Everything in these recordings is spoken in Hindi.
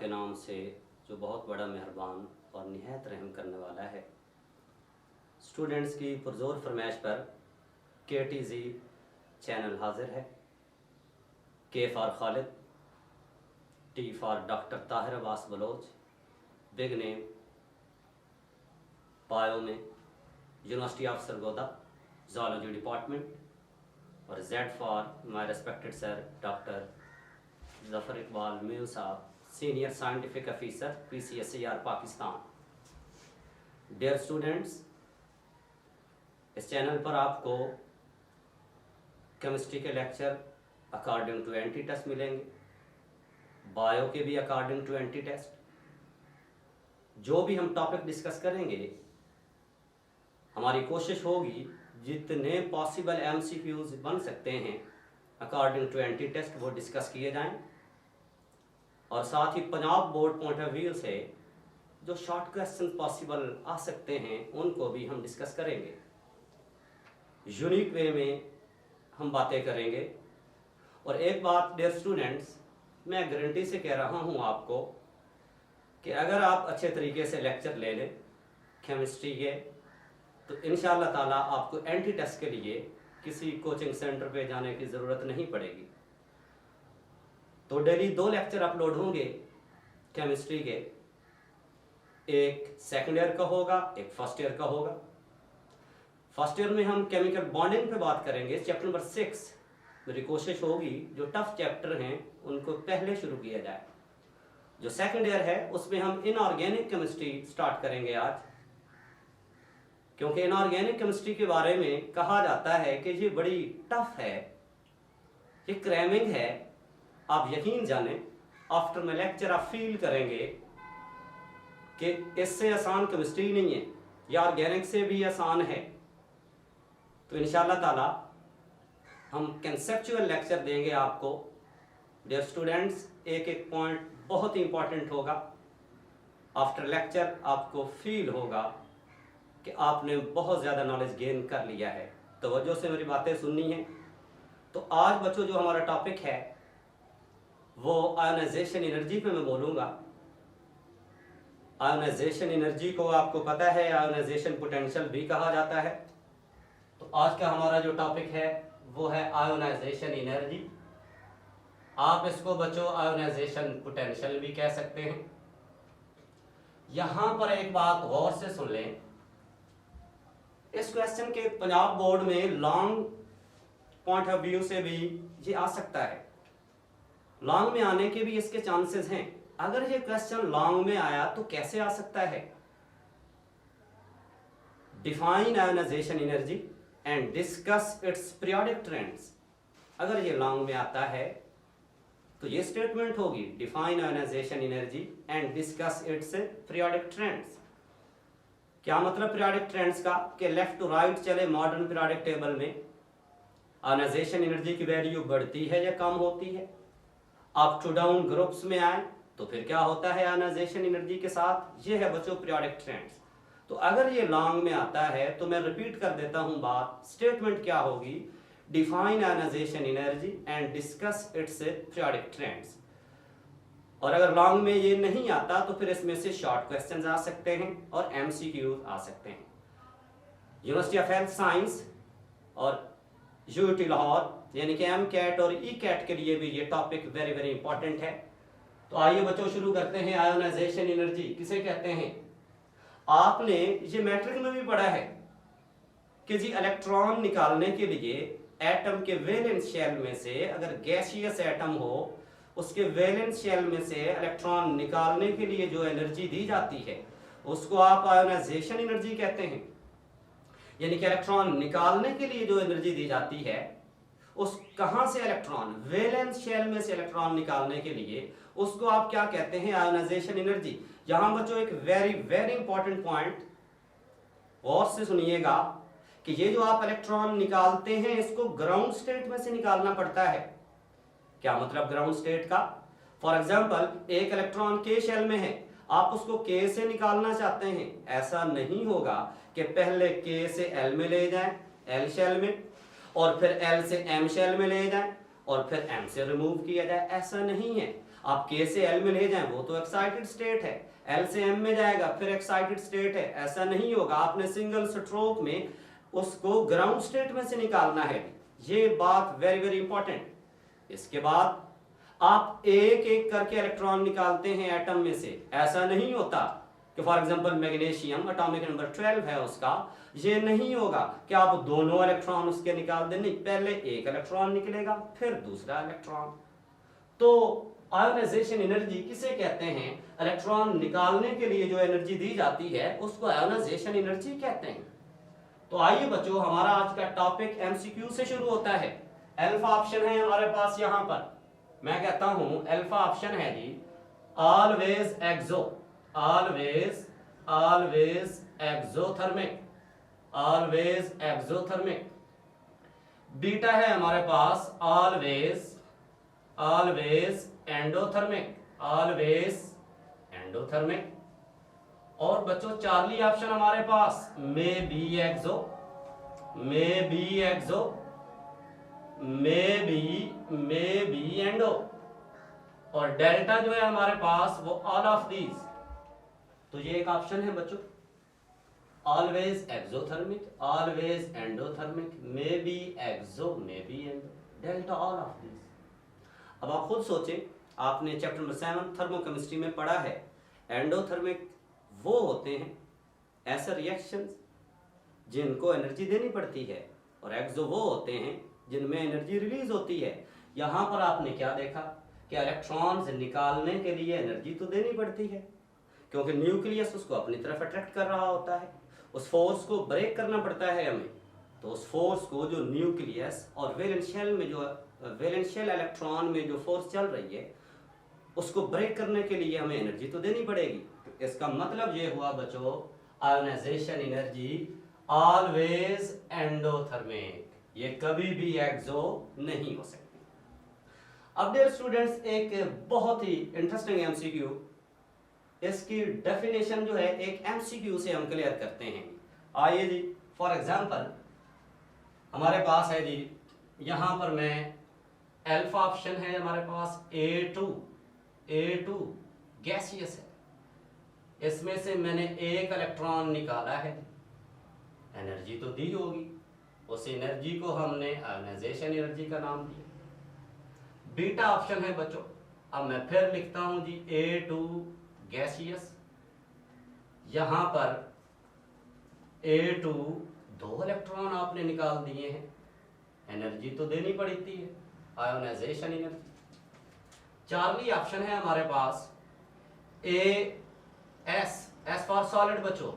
के नाम से जो बहुत बड़ा मेहरबान और निहायत रहम करने वाला है। स्टूडेंट्स की पुरजोर फरमाइश पर KTZ चैनल हाजिर है। K for Khalid, T for doctor Tahir Abbas Baloch, big name bio में university of Sargodha zoology department, और Z for my respected sir doctor Zafar Iqbal Mev sahab, senior scientific officer PCSER Pakistan. Dear students, इस चैनल पर आपको केमिस्ट्री के lecture according to entry test मिलेंगे, बायो के भी अकॉर्डिंग टू एंटी टेस्ट। जो भी हम टॉपिक डिस्कस करेंगे, हमारी कोशिश होगी जितने पॉसिबल MCQs बन सकते हैं अकॉर्डिंग टू एंटी टेस्ट वो डिस्कस किए जाएं, और साथ ही Punjab board point of view से जो शॉर्ट क्वेश्चन पॉसिबल आ सकते हैं उनको भी हम डिस्कस करेंगे। यूनिक वे में हम बातें करेंगे। और एक बात डियर स्टूडेंट्स, मैं गारंटी से कह रहा हूं आपको कि अगर आप अच्छे तरीके से लेक्चर ले लें केमिस्ट्री के, तो इंशाअल्लाह ताला आपको एंटी टेस्ट के लिए किसी कोचिंग सेंटर पे जाने की ज़रूरत नहीं पड़ेगी। तो डेली 2 लेक्चर अपलोड होंगे केमिस्ट्री के, एक सेकेंड ईयर का होगा, एक फर्स्ट ईयर का होगा। फर्स्ट ईयर में हम केमिकल बॉन्डिंग पे बात करेंगे, चैप्टर नंबर 6। मेरी कोशिश होगी जो टफ चैप्टर हैं उनको पहले शुरू किया जाए। जो सेकेंड ईयर है उसमें हम इनऑर्गेनिक केमिस्ट्री स्टार्ट करेंगे आज, क्योंकि इनऑर्गेनिक केमिस्ट्री के बारे में कहा जाता है कि ये बड़ी टफ है, ये क्रैमिंग है। आप यकीन जाने आफ्टर माय लेक्चर आप फील करेंगे कि इससे आसान केमिस्ट्री नहीं है, या ऑर्गेनिक से भी आसान है। तो इंशाअल्लाह ताला हम कंसेप्चुअल लेक्चर देंगे आपको। डियर स्टूडेंट्स, एक एक पॉइंट बहुत ही इंपॉर्टेंट होगा। आफ्टर लेक्चर आपको फील होगा कि आपने बहुत ज़्यादा नॉलेज गेन कर लिया है। तवज्जो से मेरी बातें सुननी है। तो आज बच्चों जो हमारा टॉपिक है वो आयोनाइजेशन एनर्जी पे मैं बोलूँगा। आयोनाइजेशन एनर्जी को आपको पता है आयोनाइजेशन पोटेंशियल भी कहा जाता है। तो आज का हमारा जो टॉपिक है वो है आयोनाइजेशन एनर्जी। आप इसको बच्चों आयोनाइजेशन पोटेंशियल भी कह सकते हैं। यहाँ पर एक बात गौर से सुन लें, इस क्वेश्चन के पंजाब बोर्ड में लॉन्ग पॉइंट ऑफ व्यू से भी ये आ सकता है। लॉन्ग में आने के भी इसके चांसेस हैं। अगर ये क्वेश्चन लॉन्ग में आया तो कैसे आ सकता है? Define ionization energy and discuss its periodic trends. अगर ये लॉन्ग में आता है तो ये स्टेटमेंट होगी, define ionization energy and discuss its periodic trends. क्या मतलब पीरियोडिक ट्रेंड्स का? कि लेफ्ट टू राइट चले मॉडर्न पीरियोडिक टेबल में आयोनाइजेशन एनर्जी की वैल्यू बढ़ती है या कम होती है। अप टू डाउन ग्रुप्स में आए तो फिर क्या होता है आयोनाइजेशन एनर्जी के साथ? ये है बच्चों पीरियोडिक ट्रेंड्स। तो अगर ये लॉन्ग में आता है तो मैं रिपीट कर देता हूं बात, स्टेटमेंट क्या होगी? Define ionization energy and discuss its periodic trends. और अगर लॉन्ग में ये नहीं आता तो फिर इसमें से शॉर्ट क्वेश्चंस आ सकते हैं और MCQs आ सकते हैं। यूनिवर्सिटी ऑफ हेल्थ साइंस और UT लाहौर यानी कि MCAT और ECAT के लिए भी ये टॉपिक वेरी वेरी इंपॉर्टेंट है। तो आइए बच्चों शुरू करते हैं। आयोनाइजेशन एनर्जी किसे कहते हैं? आपने ये मैट्रिक में भी पढ़ा है कि जी इलेक्ट्रॉन निकालने के लिए एटम के वैलेंस शेल में से, अगर गैसियस एटम हो उसके वैलेंस शेल में से इलेक्ट्रॉन निकालने के लिए जो एनर्जी दी जाती है उसको आप आयोनाइजेशन एनर्जी कहते हैं। यानी कि इलेक्ट्रॉन निकालने के लिए जो एनर्जी दी जाती है उस कहां से इलेक्ट्रॉन, वैलेंस शेल में से इलेक्ट्रॉन निकालने के लिए उसको आप क्या कहते हैं? Ionization energy. यहां बच्चों एक वेरी वेरी इंपॉर्टेंट पॉइंट गौर से सुनिएगा कि ये जो आप इलेक्ट्रॉन निकालते हैं इसको ग्राउंड स्टेट में से निकालना पड़ता है। क्या मतलब ग्राउंड स्टेट का? फॉर एग्जाम्पल एक इलेक्ट्रॉन के शेल में है, आप उसको के से निकालना चाहते हैं, ऐसा नहीं होगा कि पहले के से एल में ले जाएं, एल शेल में, और फिर एल से एम शेल में ले जाएं और फिर एम से रिमूव किया जाए। ऐसा नहीं है। आप K से L में ले जाएं वो तो एक्साइटेड स्टेट है, L से M में जाएगा फिर एक्साइटेड स्टेट है, ऐसा नहीं होगा। आपने सिंगल स्ट्रोक में उसको ग्राउंड स्टेट में से निकालना है, ये बात वेरी वेरी इंपॉर्टेंट। इसके बाद आप एक एक करके इलेक्ट्रॉन निकालते हैं एटम में से, ऐसा नहीं होता कि for example magnesium atomic number 12 है उसका, ये नहीं होगा कि आप दोनों इलेक्ट्रॉन उसके निकाल दें, नहीं, पहले एक इलेक्ट्रॉन निकलेगा फिर दूसरा इलेक्ट्रॉन। तो आयोनाइजेशन एनर्जी किसे कहते हैं? इलेक्ट्रॉन निकालने के लिए जो एनर्जी दी जाती है उसको आयोनाइजेशन एनर्जी कहते हैं। तो आइए बच्चों, हमारा आज का टॉपिक एमसीक्यू से शुरू होता है। अल्फा ऑप्शन है हमारे पास, यहां पर मैं कहता हूं अल्फा ऑप्शन है जी always exo, always always exothermic, always exothermic. Beta है हमारे पास always always endothermic, always endothermic. और बच्चों चार्ली ऑप्शन हमारे पास may be exo, may be exo, may be endo. और डेल्टा जो है हमारे पास वो ऑल ऑफ दीज। तो ये एक ऑप्शन है बच्चों, always exothermic, always endothermic, may B exo, may be endo, delta all of these. अब आप खुद सोचें, आपने चैप्टर नंबर 7 थर्मोकेमिस्ट्री में पढ़ा है, एंडोथर्मिक वो होते हैं ऐसे रिएक्शंस जिनको एनर्जी देनी पड़ती है, और एक्सो वो होते हैं जिनमें एनर्जी रिलीज होती है। यहां पर आपने क्या देखा कि इलेक्ट्रॉन्स निकालने के लिए एनर्जी तो देनी पड़ती है, क्योंकि न्यूक्लियस उसको अपनी तरफ अट्रैक्ट कर रहा होता है, उस फोर्स को ब्रेक करना पड़ता है हमें। तो उस फोर्स को जो न्यूक्लियस और वैलेंशियल में जो वैलेंशियल इलेक्ट्रॉन में जो फोर्स चल रही है उसको ब्रेक करने के लिए हमें एनर्जी तो देनी पड़ेगी। इसका मतलब ये हुआ बच्चों, आयोनाइजेशन एनर्जी ऑलवेज एंडोथर्मिक, ये कभी भी एक्सो नहीं हो सकती। अब डियर स्टूडेंट्स, एक बहुत ही इंटरेस्टिंग एमसीक्यू, इसकी डेफिनेशन जो है एक एमसीक्यू से हम क्लियर करते हैं। आइए जी, फॉर एग्जांपल हमारे पास है जी, यहां पर मैं अल्फा ऑप्शन है हमारे पास A2 गैसियस है, इसमें से मैंने एक इलेक्ट्रॉन निकाला है, एनर्जी तो दी होगी, उस एनर्जी को हमने आयोनाइजेशन एनर्जी का नाम दिया। बीटा ऑप्शन है बच्चों, अब मैं फिर लिखता हूं जी A2 गैसियस, यहां पर A2 दो इलेक्ट्रॉन आपने निकाल दिए हैं, एनर्जी तो देनी पड़ती है, आयोनाइजेशन एनर्जी। चार्ली ऑप्शन है हमारे पास एस फॉर सॉलिड बच्चों,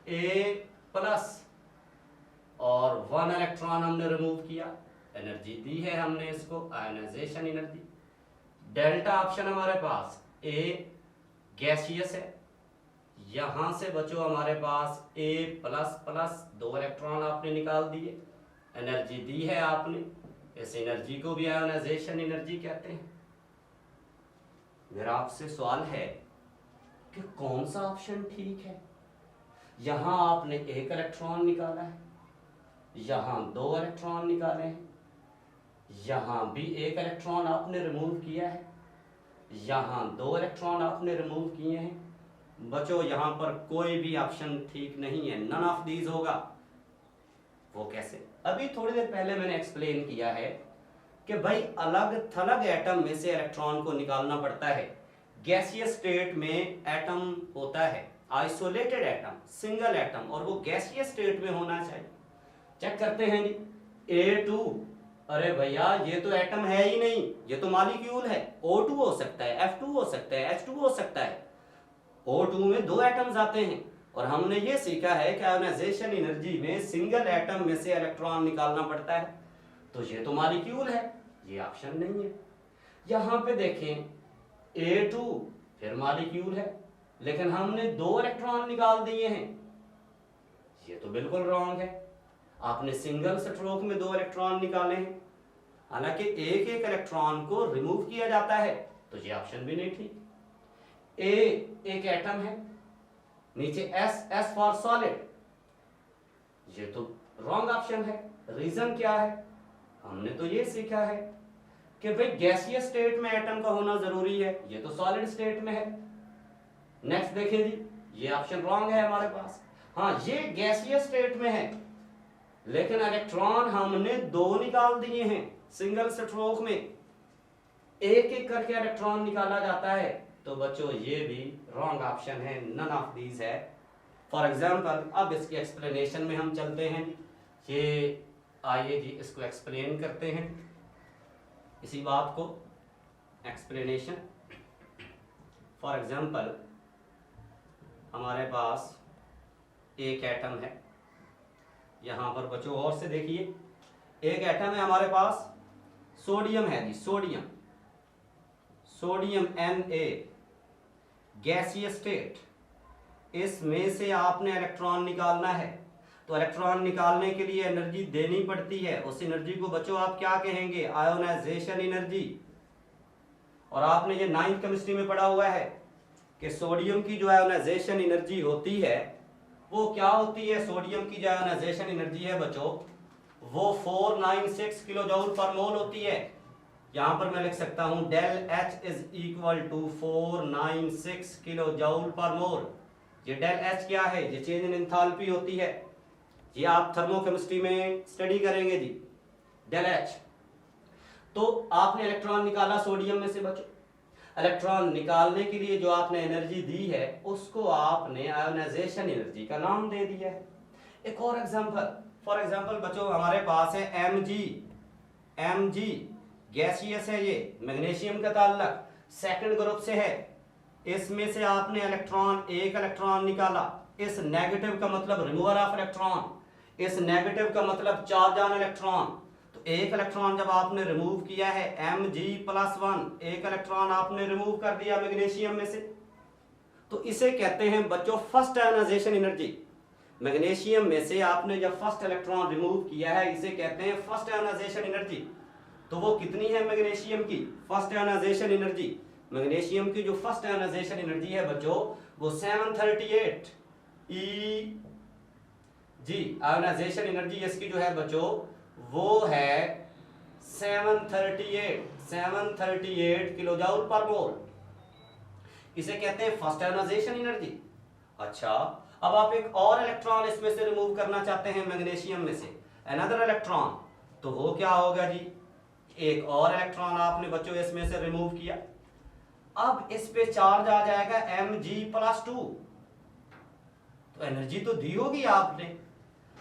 A+ और 1 इलेक्ट्रॉन हमने रिमूव किया, एनर्जी दी है हमने इसको, आयोनाइजेशन एनर्जी। डेल्टा ऑप्शन हमारे पास A गैसियस है, यहां से बच्चों हमारे पास A++ 2 इलेक्ट्रॉन आपने निकाल दिए, एनर्जी दी है आपने, इस एनर्जी को भी आयोनाइजेशन एनर्जी कहते हैं। मेरा आपसे सवाल है कि कौन सा ऑप्शन ठीक है? यहां आपने एक इलेक्ट्रॉन निकाला है, यहां 2 इलेक्ट्रॉन निकाले हैं, यहां भी एक इलेक्ट्रॉन आपने रिमूव किया है, यहां 2 इलेक्ट्रॉन आपने रिमूव किए हैं। बच्चों यहां पर कोई भी ऑप्शन ठीक नहीं है, नन ऑफ दीज होगा। वो कैसे? अभी थोड़ी देर पहले मैंने एक्सप्लेन किया है कि भाई अलग थलग एटम में से इलेक्ट्रॉन को निकालना पड़ता है। गैसियस स्टेट में एटम होता है आइसोलेटेड एटम, सिंगल एटम, और वो गैसियस स्टेट में होना चाहिए। चेक करते हैं जी, A2, अरे भैया ये तो एटम है ही नहीं, ये तो मॉलिक्यूल है। O2 हो सकता है, F2 हो सकता है, H2 हो सकता है। O2 में 2 एटम्स आते हैं, और हमने ये सीखा है कि आयोनाइजेशन एनर्जी में सिंगल एटम में से इलेक्ट्रॉन निकालना पड़ता है, तो ये तो मॉलिक्यूल है, ये ऑप्शन नहीं है। यहां पे देखें A2 फिर मॉलिक्यूल है, लेकिन हमने 2 इलेक्ट्रॉन निकाल दिए हैं, ये तो बिल्कुल रॉन्ग है। आपने सिंगल स्ट्रोक में 2 इलेक्ट्रॉन निकाले हैं, हालांकि एक एक इलेक्ट्रॉन को रिमूव किया जाता है, तो ये ऑप्शन भी नहीं ठीक। A एक एटम है, नीचे S फॉर सॉलिड, ये तो रॉन्ग ऑप्शन है। रीजन क्या है? हमने तो ये सीखा है कि भाई गैसीय स्टेट में एटम का होना जरूरी है, ये तो सॉलिड स्टेट में है। नेक्स्ट देखिए जी, ये ऑप्शन रॉन्ग है हमारे पास। हाँ, ये गैसीय स्टेट में है, लेकिन इलेक्ट्रॉन हमने 2 निकाल दिए हैं सिंगल स्ट्रोक में, एक एक करके इलेक्ट्रॉन निकाला जाता है। तो बच्चों ये भी रॉन्ग ऑप्शन है, नन ऑफ दीज है। फॉर एग्जाम्पल अब इसकी एक्सप्लेनेशन में हम चलते हैं। ये आइए जी इसको एक्सप्लेन करते हैं, इसी बात को एक्सप्लेनेशन। फॉर एग्जाम्पल हमारे पास एक एटम है, यहां पर बच्चों और से देखिए, एक एटम है हमारे पास, सोडियम है जी, सोडियम Na, गैसीय स्टेट। इसमें से आपने इलेक्ट्रॉन निकालना है, तो इलेक्ट्रॉन निकालने के लिए एनर्जी देनी पड़ती है। उस एनर्जी को बच्चों आप क्या कहेंगे? Ionization energy. और आपने ये 9th केमिस्ट्री में पढ़ा हुआ है कि सोडियम की जो आयोनाइजेशन एनर्जी होती है वो क्या होती है? सोडियम की जो आयोनाइजेशन एनर्जी है बच्चों वो 496 किलो जूल पर मोल होती है। यहां पर मैं लिख सकता हूं del H is equal to 496 kilojoule per mole. ये डेल H क्या है? ये चेंज इन एंथैल्पी होती है, ये आप थर्मोकेमिस्ट्री में स्टडी करेंगे जी, डेल H। तो आपने इलेक्ट्रॉन निकाला सोडियम में से बच्चों, इलेक्ट्रॉन निकालने के लिए जो आपने एनर्जी दी है उसको आपने आयोनाइजेशन एनर्जी का नाम दे दिया है। एक और एग्जांपल, फॉर एग्जांपल बच्चों हमारे पास है Mg गैसियस है, ये मैग्नीशियम का ताल्लुक सेकंड ग्रुप से है। इसमें से आपने एक इलेक्ट्रॉन निकाला, इस नेगेटिव का मतलब रिमूवर ऑफ इलेक्ट्रॉन, इस नेगेटिव का मतलब चार्ज ऑन इलेक्ट्रॉन। तो एक इलेक्ट्रॉन जब आपने रिमूव किया है Mg+1, एक इलेक्ट्रॉन आपने रिमूव कर दिया मैग्नीशियम में से, तो इसे कहते हैं बच्चों फर्स्ट आयोनाइजेशन एनर्जी। मैग्नीशियम में से आपने जब फर्स्ट इलेक्ट्रॉन रिमूव किया है इसे कहते हैं फर्स्ट आयोनाइजेशन एनर्जी। तो वो कितनी है मैग्नीशियम की फर्स्ट आयोनाइजेशन एनर्जी? मैग्नीशियम की जो फर्स्ट आयोनाइजेशन एनर्जी है बच्चों वो 738 EG। आयोनाइजेशन एनर्जी इसकी जो है बच्चों वो है 738 किलो जूल पर मोल। इसे कहते हैं फर्स्ट आयोनाइजेशन एनर्जी। अच्छा, अब आप एक और इलेक्ट्रॉन इसमें से रिमूव करना चाहते हैं मैग्नीशियम में से, अनदर इलेक्ट्रॉन, तो वो क्या होगा जी? एक और इलेक्ट्रॉन आपने बच्चों इसमें से रिमूव किया, अब इस पे चार्ज आ जाएगा Mg+2, तो एनर्जी तो दी होगी आपने,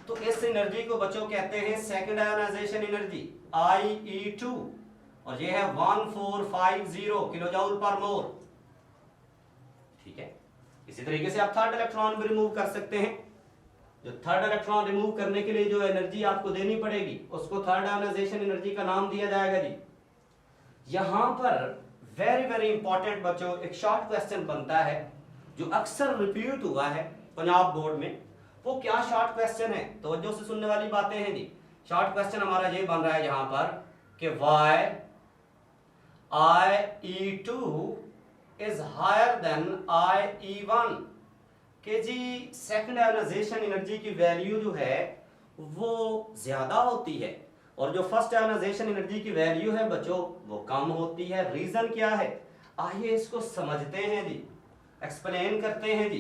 तो इस एनर्जी को बच्चों कहते हैं सेकंड आयोनाइजेशन एनर्जी IE2, और ये है 1450 किलो जूल पर मोल। ठीक है, इसी तरीके से आप थर्ड इलेक्ट्रॉन भी रिमूव कर सकते हैं। जो थर्ड इलेक्ट्रॉन रिमूव करने के लिए जो एनर्जी आपको देनी पड़ेगी उसको थर्ड आयोनाइजेशन एनर्जी का नाम दिया जाएगा जी। यहां पर वेरी वेरी इंपॉर्टेंट बच्चों एक शॉर्ट क्वेश्चन बनता है जो अक्सर रिपीट हुआ है पंजाब बोर्ड में। वो क्या शॉर्ट क्वेश्चन है? तवज्जो से सुनने वाली बातें हैं जी। शॉर्ट क्वेश्चन हमारा ये बन रहा है यहां पर कि why IE2 is higher than IE1, कि जी सेकंड आयोनाइजेशन एनर्जी की वैल्यू जो है वो ज्यादा होती है और जो फर्स्ट आयोनाइजेशन एनर्जी की वैल्यू है बच्चों वो कम होती है। रीजन क्या है? आइए इसको समझते हैं जी, एक्सप्लेन करते हैं जी,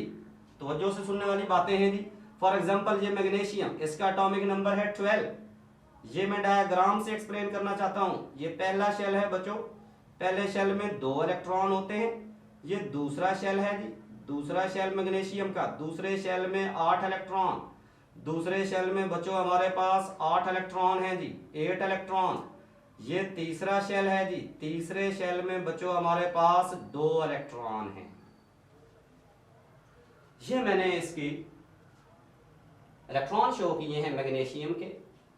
तवज्जो से सुनने वाली बातें हैं जी। फॉर एग्जांपल ये मैग्नीशियम, इसका एटॉमिक नंबर है 12। ये मैं डायग्राम से एक्सप्लेन करना चाहता हूं। ये पहला शेल है बच्चों, पहले शेल में 2 इलेक्ट्रॉन होते हैं। ये दूसरा शेल है जी, दूसरा शेल मैग्नीशियम का, दूसरे शेल में 8 इलेक्ट्रॉन, दूसरे शेल में बच्चों हमारे पास 8 इलेक्ट्रॉन है जी, 8 इलेक्ट्रॉन। ये तीसरा शेल है जी, तीसरे शेल में बच्चों हमारे पास 2 इलेक्ट्रॉन हैं। ये मैंने इसकी इलेक्ट्रॉन शो किए हैं मैग्नीशियम के।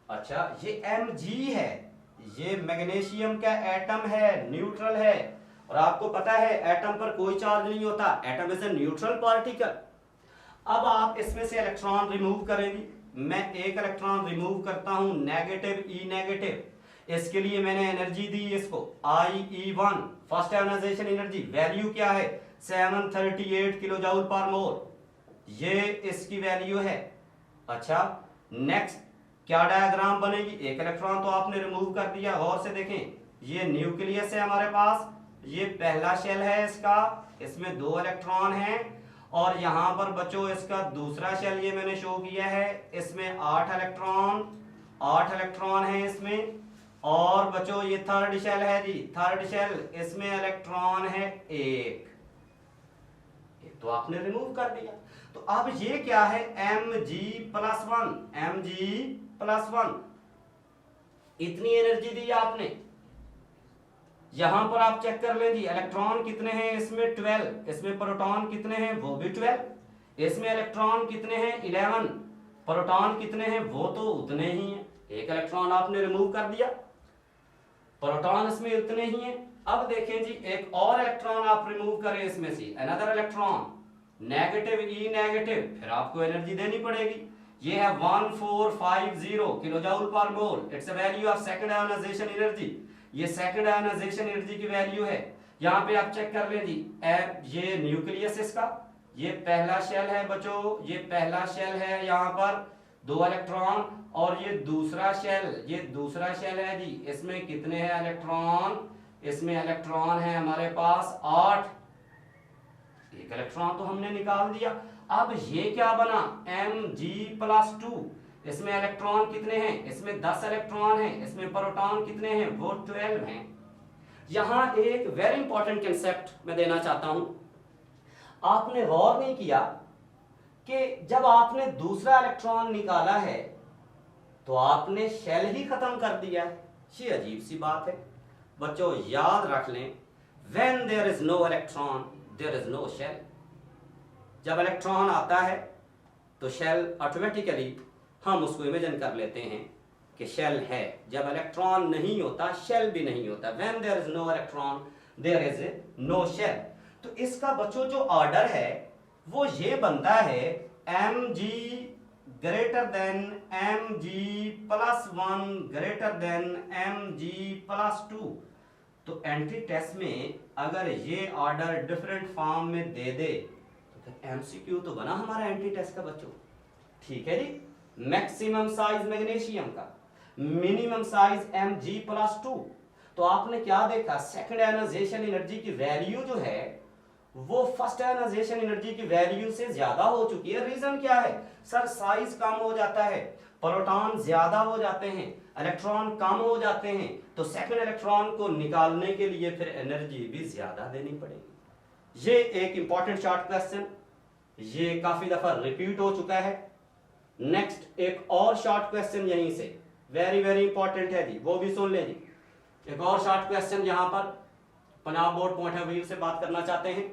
अच्छा, ये Mg है, ये मैग्नीशियम का एटम है, न्यूट्रल है, और आपको पता है एटम पर कोई चार्ज नहीं होता, atom is a neutral particle. अब आप इसमें से इलेक्ट्रॉन रिमूव करेंगे, मैं एक इलेक्ट्रॉन रिमूव करता हूं नेगेटिव E नेगेटिव, इसके लिए मैंने एनर्जी दी इसको IE1 first ionization energy, value क्या है 738 किलो जूल पर मोल, ये इसकी वैल्यू है। अच्छा नेक्स्ट क्या डायग्राम बनेगी? एक इलेक्ट्रॉन तो आपने रिमूव कर दिया, गौर से देखें, ये न्यूक्लियस है हमारे पास, ये पहला शेल है इसका, इसमें 2 इलेक्ट्रॉन हैं, और यहां पर बच्चों इसका दूसरा शेल ये मैंने शो किया है, इसमें 8 इलेक्ट्रॉन है इसमें, और बच्चों ये थर्ड शेल है जी, थर्ड शेल, इसमें इलेक्ट्रॉन है 1, तो आपने रिमूव कर दिया। तो अब ये क्या है, Mg+1, Mg+1, इतनी एनर्जी दी आपने। यहां पर आप चेक कर लें जी, इलेक्ट्रॉन कितने हैं इसमें 12, इसमें प्रोटॉन कितने हैं वो भी 12, इसमें इलेक्ट्रॉन कितने हैं 11, प्रोटॉन कितने हैं वो तो उतने ही हैं, एक इलेक्ट्रॉन आपने रिमूव कर दिया, प्रोटॉन इसमें उतने ही हैं। अब देखें जी, एक और इलेक्ट्रॉन आप रिमूव करें इसमें से, another electron, negative E negative, फिर आपको एनर्जी देनी पड़ेगी। ये है 1450 kilojoule per mole, it's a value of second ionisation energy, ये सेकंड आयोनाइजेशन एनर्जी की वैल्यू है। यहां पे आप चेक कर लें जी, ये न्यूक्लियस इसका, ये पहला शेल है बच्चों, ये पहला शेल है, यहां पर 2 इलेक्ट्रॉन, और ये दूसरा शेल है जी, इसमें कितने हैं इलेक्ट्रॉन, इसमें इलेक्ट्रॉन है हमारे पास 8, एक इलेक्ट्रॉन तो हमने निकाल दिया। अब ये क्या बना, Mg+2, इसमें इलेक्ट्रॉन कितने हैं, इसमें 10 इलेक्ट्रॉन हैं, इसमें प्रोटॉन कितने हैं वो 12 हैं। यहां एक वेरी इंपॉर्टेंट कंसेप्ट मैं देना चाहता हूं, आपने गौर नहीं किया कि जब आपने दूसरा इलेक्ट्रॉन निकाला है तो आपने शेल ही खत्म कर दिया है। ये अजीब सी बात है बच्चों, याद रख लें, when there is no electron there is no shell। जब इलेक्ट्रॉन आता है तो शेल ऑटोमेटिकली हम उसको इमेजिन कर लेते हैं कि शेल है, जब इलेक्ट्रॉन नहीं होता शेल भी नहीं होता, when there is no electron there is no shell। तो इसका बच्चों जो ऑर्डर है वो ये बनता है Mg greater than Mg+1 greater than Mg+2। तो एंटी टेस्ट में अगर ये ऑर्डर डिफरेंट फॉर्म में दे दे तो फिर एमसीक्यू तो बना हमारा एंटी टेस्ट का बच्चों, ठीक है जी। मैक्सिमम साइज मैग्नीशियम का, मिनिमम साइज Mg+2। तो आपने क्या देखा, सेकंड आयोनाइजेशन एनर्जी की वैल्यू जो है वो फर्स्ट आयोनाइजेशन एनर्जी की वैल्यू से ज्यादा हो चुकी है। रीजन क्या है सर, साइज कम हो जाता है, प्रोटॉन ज्यादा हो जाते हैं, इलेक्ट्रॉन कम हो जाते हैं, तो सेकंड इलेक्ट्रॉन को निकालने के लिए फिर एनर्जी भी ज्यादा देनी पड़ेगी। ये एक इंपॉर्टेंट शॉर्ट क्वेश्चन, ये काफी दफा रिपीट हो चुका है। नेक्स्ट एक और शॉर्ट क्वेश्चन यहीं से, वेरी वेरी इंपॉर्टेंट है जी, वो भी सुन ले जी। एक और शॉर्ट क्वेश्चन यहां पर Punjab board point of view से बात करना चाहते हैं,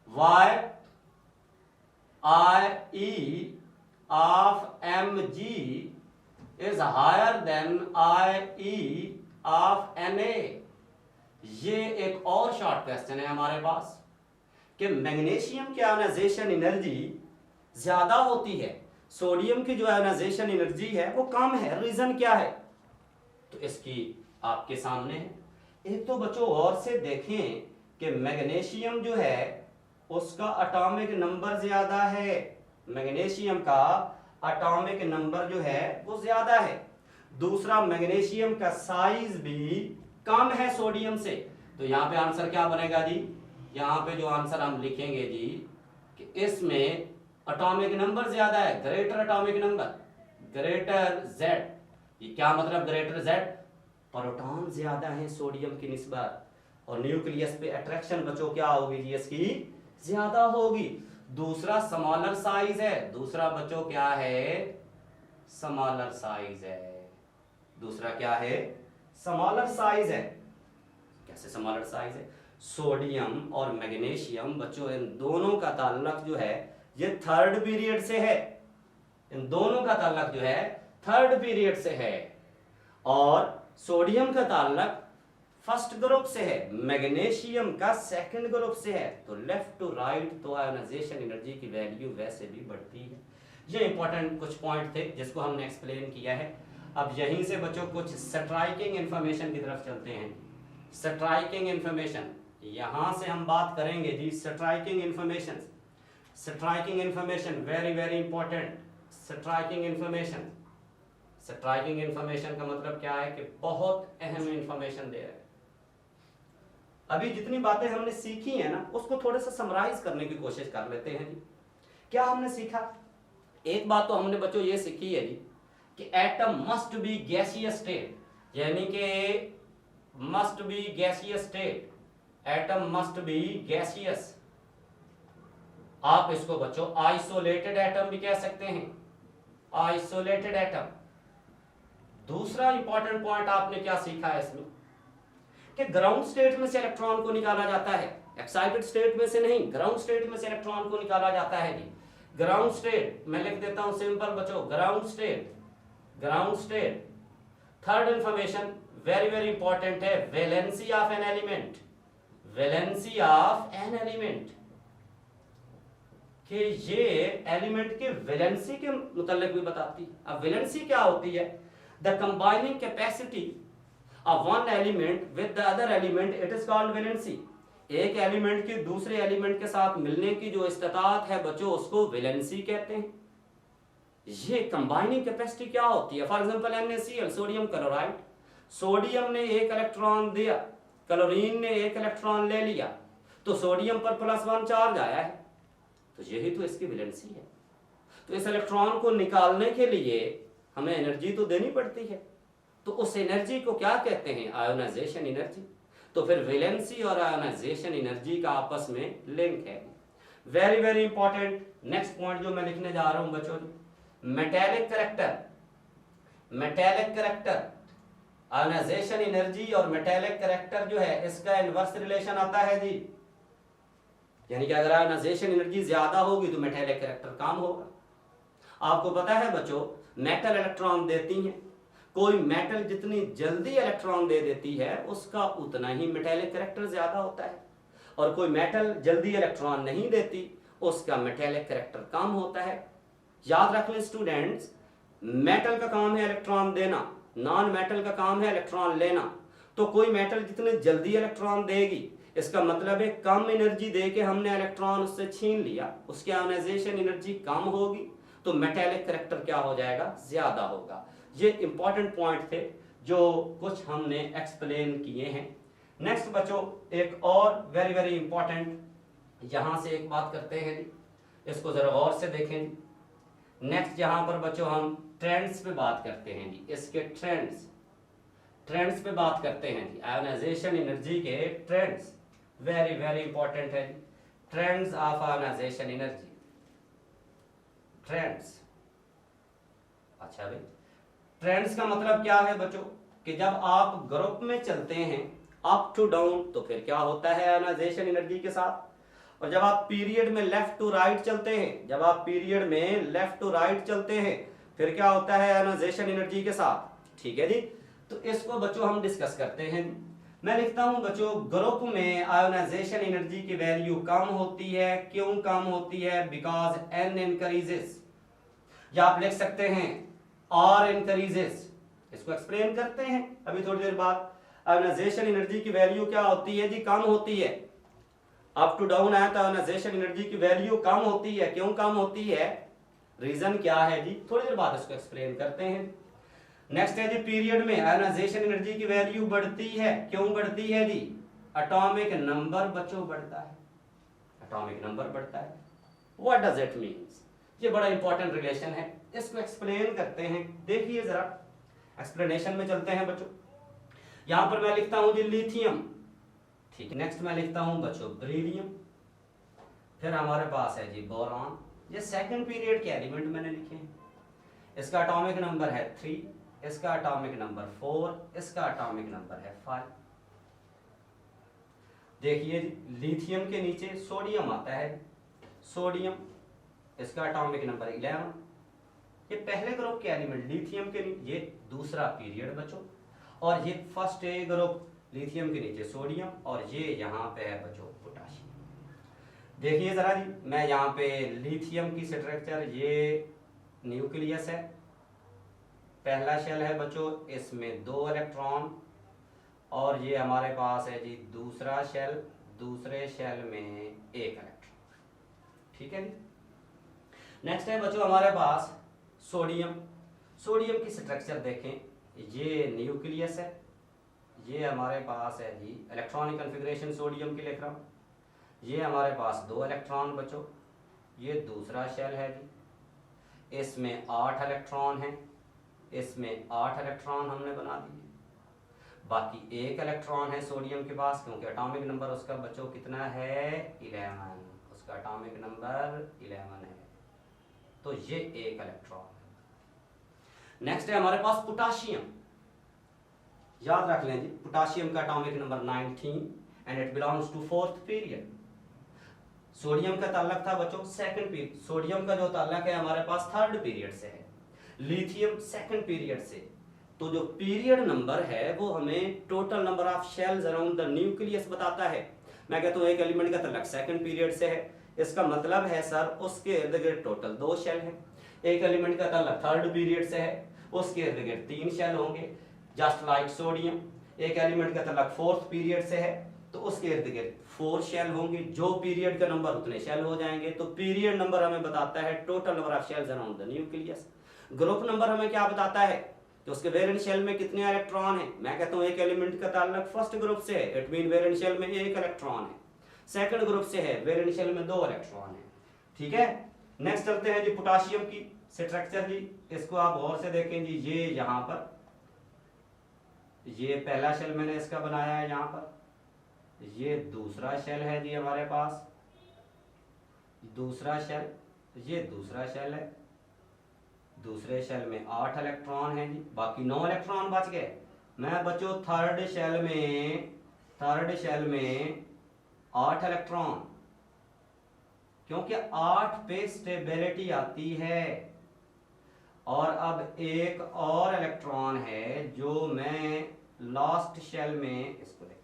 why IE of Mg is higher than IE of Na। ये एक और शॉर्ट क्वेश्चन है हमारे पास कि मैग्नीशियम की आयोनाइजेशन एनर्जी ज्यादा होती है, सोडियम की जो आयोनाइजेशन एनर्जी है वो कम है, रीजन क्या है, तो इसकी आपके सामने है। एक तो बच्चों और से देखें कि मैग्नीशियम जो है उसका एटॉमिक नंबर ज्यादा है, मैग्नीशियम का एटॉमिक नंबर जो है वो ज्यादा है। दूसरा मैग्नीशियम का साइज भी कम है सोडियम से। तो यहाँ पे आंसर क्या बनेगा जी, यहाँ पे जो आंसर हम लिखेंगे जी कि इसमें एटॉमिक नंबर ज्यादा है, greater atomic number, greater Z। ये क्या मतलब ग्रेटर Z, प्रोटॉन ज्यादा है सोडियम की निस्बत, और न्यूक्लियस पे अट्रैक्शन बच्चों क्या होगी जी इसकी ज्यादा होगी। दूसरा स्मॉलर साइज है, दूसरा बच्चों क्या है स्मॉलर साइज है, दूसरा क्या है स्मॉलर साइज है। कैसे स्मॉलर साइज है, सोडियम और मैग्नीशियम बच्चों इन दोनों का ताल्लुक जो है ये थर्ड पीरियड से है, इन दोनों का ताल्लुक जो है थर्ड पीरियड से है, और सोडियम का ताल्लुक फर्स्ट ग्रुप से है, मैग्नीशियम का सेकंड ग्रुप से है। तो लेफ्ट टू राइट तो आयोनाइजेशन एनर्जी की वैल्यू वैसे भी बढ़ती है। ये इंपॉर्टेंट कुछ पॉइंट थे जिसको हमने एक्सप्लेन किया है। अब यहीं से बच्चों कुछ स्ट्राइकिंग इंफॉर्मेशन की तरफ चलते हैं। स्ट्राइकिंग इंफॉर्मेशन, यहां से हम बात करेंगे जी striking information. Striking information very very important. Striking information, striking information का मतलब क्या है कि बहुत अहम इंफॉर्मेशन दे रहा है। अभी जितनी बातें हमने सीखी है ना उसको थोड़े से समराइज करने की कोशिश कर लेते हैं जी। क्या हमने सीखा? एक बात तो हमने बच्चों ये सीखी है जी कि atom must be gaseous state, यानी कि must be gaseous state, atom must be gaseous. आप इसको बच्चों आइसोलेटेड एटम भी कह सकते हैं, आइसोलेटेड एटम। दूसरा इंपॉर्टेंट पॉइंट आपने क्या सीखा है इसमें कि ग्राउंड स्टेट में से इलेक्ट्रॉन को निकाला जाता है, एक्साइटेड स्टेट में से नहीं, ग्राउंड स्टेट में से इलेक्ट्रॉन को निकाला जाता है जी। ग्राउंड स्टेट मैं लिख देता हूं सिंपल बच्चों, ground state, ground state. Third information very very important है, valency of an element, valency of an element, कि ये एलिमेंट के वैलेंसी के मुताल्लिक भी बताती है। अब वैलेंसी क्या होती है? The combining capacity of one element with the other element, it is called valency. एक एलिमेंट के दूसरे एलिमेंट के साथ मिलने की जो इस्तात है बच्चों उसको वैलेंसी कहते हैं। ये कंबाइनिंग कैपेसिटी क्या होती है? For example NaCl, sodium chloride, sodium ने एक इलेक्ट्रॉन दिया, क्लोरीन ने एक इलेक्ट्रॉन ले लिया, तो सोडियम पर +1 चार्ज आया है, तो यही तो इसकी वैलेंसी है। तो इस इलेक्ट्रॉन को निकालने के लिए हमें एनर्जी तो देनी पड़ती है, तो उस एनर्जी को क्या कहते हैं? Ionization energy. तो फिर वैलेंसी और आयोनाइजेशन एनर्जी का आपस में लिंक है। Very very important next point जो मैं लिखने जा रहा हूं बच्चों, metallic character, metallic character, ionization energy और मेटेलिक करेक्टर जो है इसका इनवर्स रिलेशन आता है जी। यानी कि अगर आयोनाइजेशन एनर्जी ज्यादा होगी तो मेटेलिक करेक्टर कम होगा। आपको पता है बच्चों मेटल इलेक्ट्रॉन देती हैं, कोई मेटल जितनी जल्दी इलेक्ट्रॉन दे देती है उसका उतना ही मेटेलिक करेक्टर ज्यादा होता है, और कोई मेटल जल्दी इलेक्ट्रॉन नहीं देती उसका मेटेलिक करेक्टर कम होता है। याद रख लें स्टूडेंट्स, मेटल का काम है इलेक्ट्रॉन देना, नॉन मेटल का काम है इलेक्ट्रॉन लेना। तो कोई मेटल जितने जल्दी इलेक्ट्रॉन देगी इसका मतलब है कम एनर्जी देके हमने इलेक्ट्रॉन उससे छीन लिया, उसकी आयोनाइजेशन एनर्जी कम होगी, तो मेटेलिक करेक्टर क्या हो जाएगा? ज्यादा होगा। ये इंपॉर्टेंट पॉइंट थे जो कुछ हमने एक्सप्लेन किए हैं। नेक्स्ट बच्चों एक और वेरी वेरी इंपॉर्टेंट यहां से एक बात करते हैं जी, इसको जरा गौर से देखें जी। नेक्स्ट यहां पर बच्चों हम ट्रेंड्स पे बात करते हैं जी, इसके ट्रेंड्स, ट्रेंड्स पे बात करते हैं जी, आयोनाइजेशन एनर्जी के ट्रेंड्स वेरी वेरी इंपॉर्टेंट है जी। Trends of ionisation energy, trends. अच्छा भाई, ट्रेंड्स का मतलब क्या है बच्चों कि जब आप ग्रुप में चलते हैं अप टू डाउन तो फिर क्या होता है आयोनाइजेशन एनर्जी के साथ, और जब आप पीरियड में लेफ्ट टू राइट चलते हैं, जब आप पीरियड में लेफ्ट टू राइट चलते हैं फिर क्या होता है आयोनाइजेशन एनर्जी के साथ। ठीक है जी, तो इसको बच्चों हम डिस्कस करते हैं। मैं लिखता हूं बच्चों ग्रुप में आयोनाइजेशन एनर्जी की वैल्यू कम होती है। क्यों कम होती है? बिकॉज n इंक्रीजेस, या आप लिख सकते हैं R इंक्रीजेस। इसको एक्सप्लेन करते हैं अभी थोड़ी देर बाद। आयोनाइजेशन एनर्जी की वैल्यू क्या होती है जी? कम होती है। अप टू डाउन आया तो आयोनाइजेशन एनर्जी की वैल्यू कम होती है। क्यों कम होती है? रीजन क्या है जी? थोड़ी देर बाद इसको एक्सप्लेन करते हैं। नेक्स्ट है जी पीरियड में आयोनाइजेशन एनर्जी की वैल्यू बढ़ती है। क्यों बढ़ती है जी? एटॉमिक नंबर बच्चों बढ़ता है, एटॉमिक नंबर बढ़ता है। What does it means? ये बड़ा इंपॉर्टेंट रिलेशन है, इसको एक्सप्लेन करते हैं। देखिए जरा एक्सप्लेनेशन में चलते हैं बच्चों। यहां पर मैं लिखता हूं जी लिथियम, ठीक है। नेक्स्ट मैं लिखता हूं बच्चों बेरिलियम, फिर हमारे पास है जी बोरॉन। ये सेकंड पीरियड के एलिमेंट मैंने लिखे हैं। इसका एटॉमिक नंबर है 3, इसका एटॉमिक नंबर 4, इसका एटॉमिक नंबर है 5। देखिए लिथियम के नीचे सोडियम आता है, सोडियम, इसका एटॉमिक नंबर 11। ये पहले ग्रुप के एलिमेंट लिथियम के नीचे, ये दूसरा पीरियड बच्चों, और ये फर्स्ट ए ग्रुप लिथियम के नीचे सोडियम, और ये यहाँ पे है बच्चों पोटाशियम। देखिए जरा जी, मैं यहाँ पे लिथियम की स्ट्रक्चर, ये न्यूक्लियस है, पहला शेल है बच्चों, इसमें 2 इलेक्ट्रॉन, और ये हमारे पास है जी दूसरा शेल, दूसरे शेल में 1 इलेक्ट्रॉन। ठीक है जी। नेक्स्ट है बच्चों हमारे पास सोडियम। सोडियम की स्ट्रक्चर देखें, ये न्यूक्लियस है, ये हमारे पास है जी इलेक्ट्रॉनिक कन्फिग्रेशन सोडियम की लिख रहा हूँ। ये हमारे पास 2 इलेक्ट्रॉन बचो, ये दूसरा शेल है जी, इसमें 8 इलेक्ट्रॉन हैं, इसमें 8 इलेक्ट्रॉन हमने बना दिए। बाकी 1 इलेक्ट्रॉन है सोडियम के पास, क्योंकि एटॉमिक नंबर उसका बच्चों कितना है 11, उसका एटॉमिक नंबर 11 है, तो ये 1 इलेक्ट्रॉन है। नेक्स्ट है हमारे पास पोटाशियम। याद रख लें जी, पोटाशियम का atomic number 19 and it belongs to 4th period. Sodium का ताल्लुक था बच्चों 2nd पीरियड, सोडियम का जो ताल्लुक है हमारे पास 3rd पीरियड से है, लिथियम 2nd पीरियड से। तो जो पीरियड नंबर है वो हमें total number of shells around the nucleus बताता है। मैं कहता हूँ एक एलिमेंट का ताल्लुक 2nd पीरियड से है, इसका मतलब है सर उसके इर्द गिर्द टोटल 2 शेल हैं। एक एलिमेंट का ताल्लुक 3rd पीरियड से है, उसके इर्द गिर्द 3 शेल होंगे, जस्ट लाइक सोडियम। एक एलिमेंट का ताल्लुक 4th पीरियड से है, तो उसके इर्द गिर्द 4 शेल होंगे, जो पीरियड का नंबर उतने शेल हो जाएंगे। तो पीरियड नंबर हमें बताता है total number of shells around the nucleus. Group number हमें क्या बताता है कि उसके वैलेंट शेल में कितने इलेक्ट्रॉन हैं। मैं कहता हूँ एक एलिमेंट का ताल्लुक 1st ग्रुप से है, इट मीन वैलेंट शेल में 1 इलेक्ट्रॉन है। 2nd ग्रुप से है, वैलेंट शेल में 2 इलेक्ट्रॉन है। ठीक है, नेक्स्ट चलते हैं जी पोटाशियम की स्ट्रक्चर जी, इसको आप गौर से देखें जी। ये यहाँ पर ये पहला शेल मैंने इसका बनाया है, यहाँ पर ये दूसरा शेल है जी हमारे पास, दूसरा शेल, ये दूसरा शेल है, दूसरे शेल में 8 इलेक्ट्रॉन है जी, बाकी 9 इलेक्ट्रॉन बच गए। मैं बच्चों थर्ड शेल में 8 इलेक्ट्रॉन, क्योंकि 8 पे स्टेबिलिटी आती है। और अब एक और इलेक्ट्रॉन है जो मैं लास्ट शेल में इसको देख,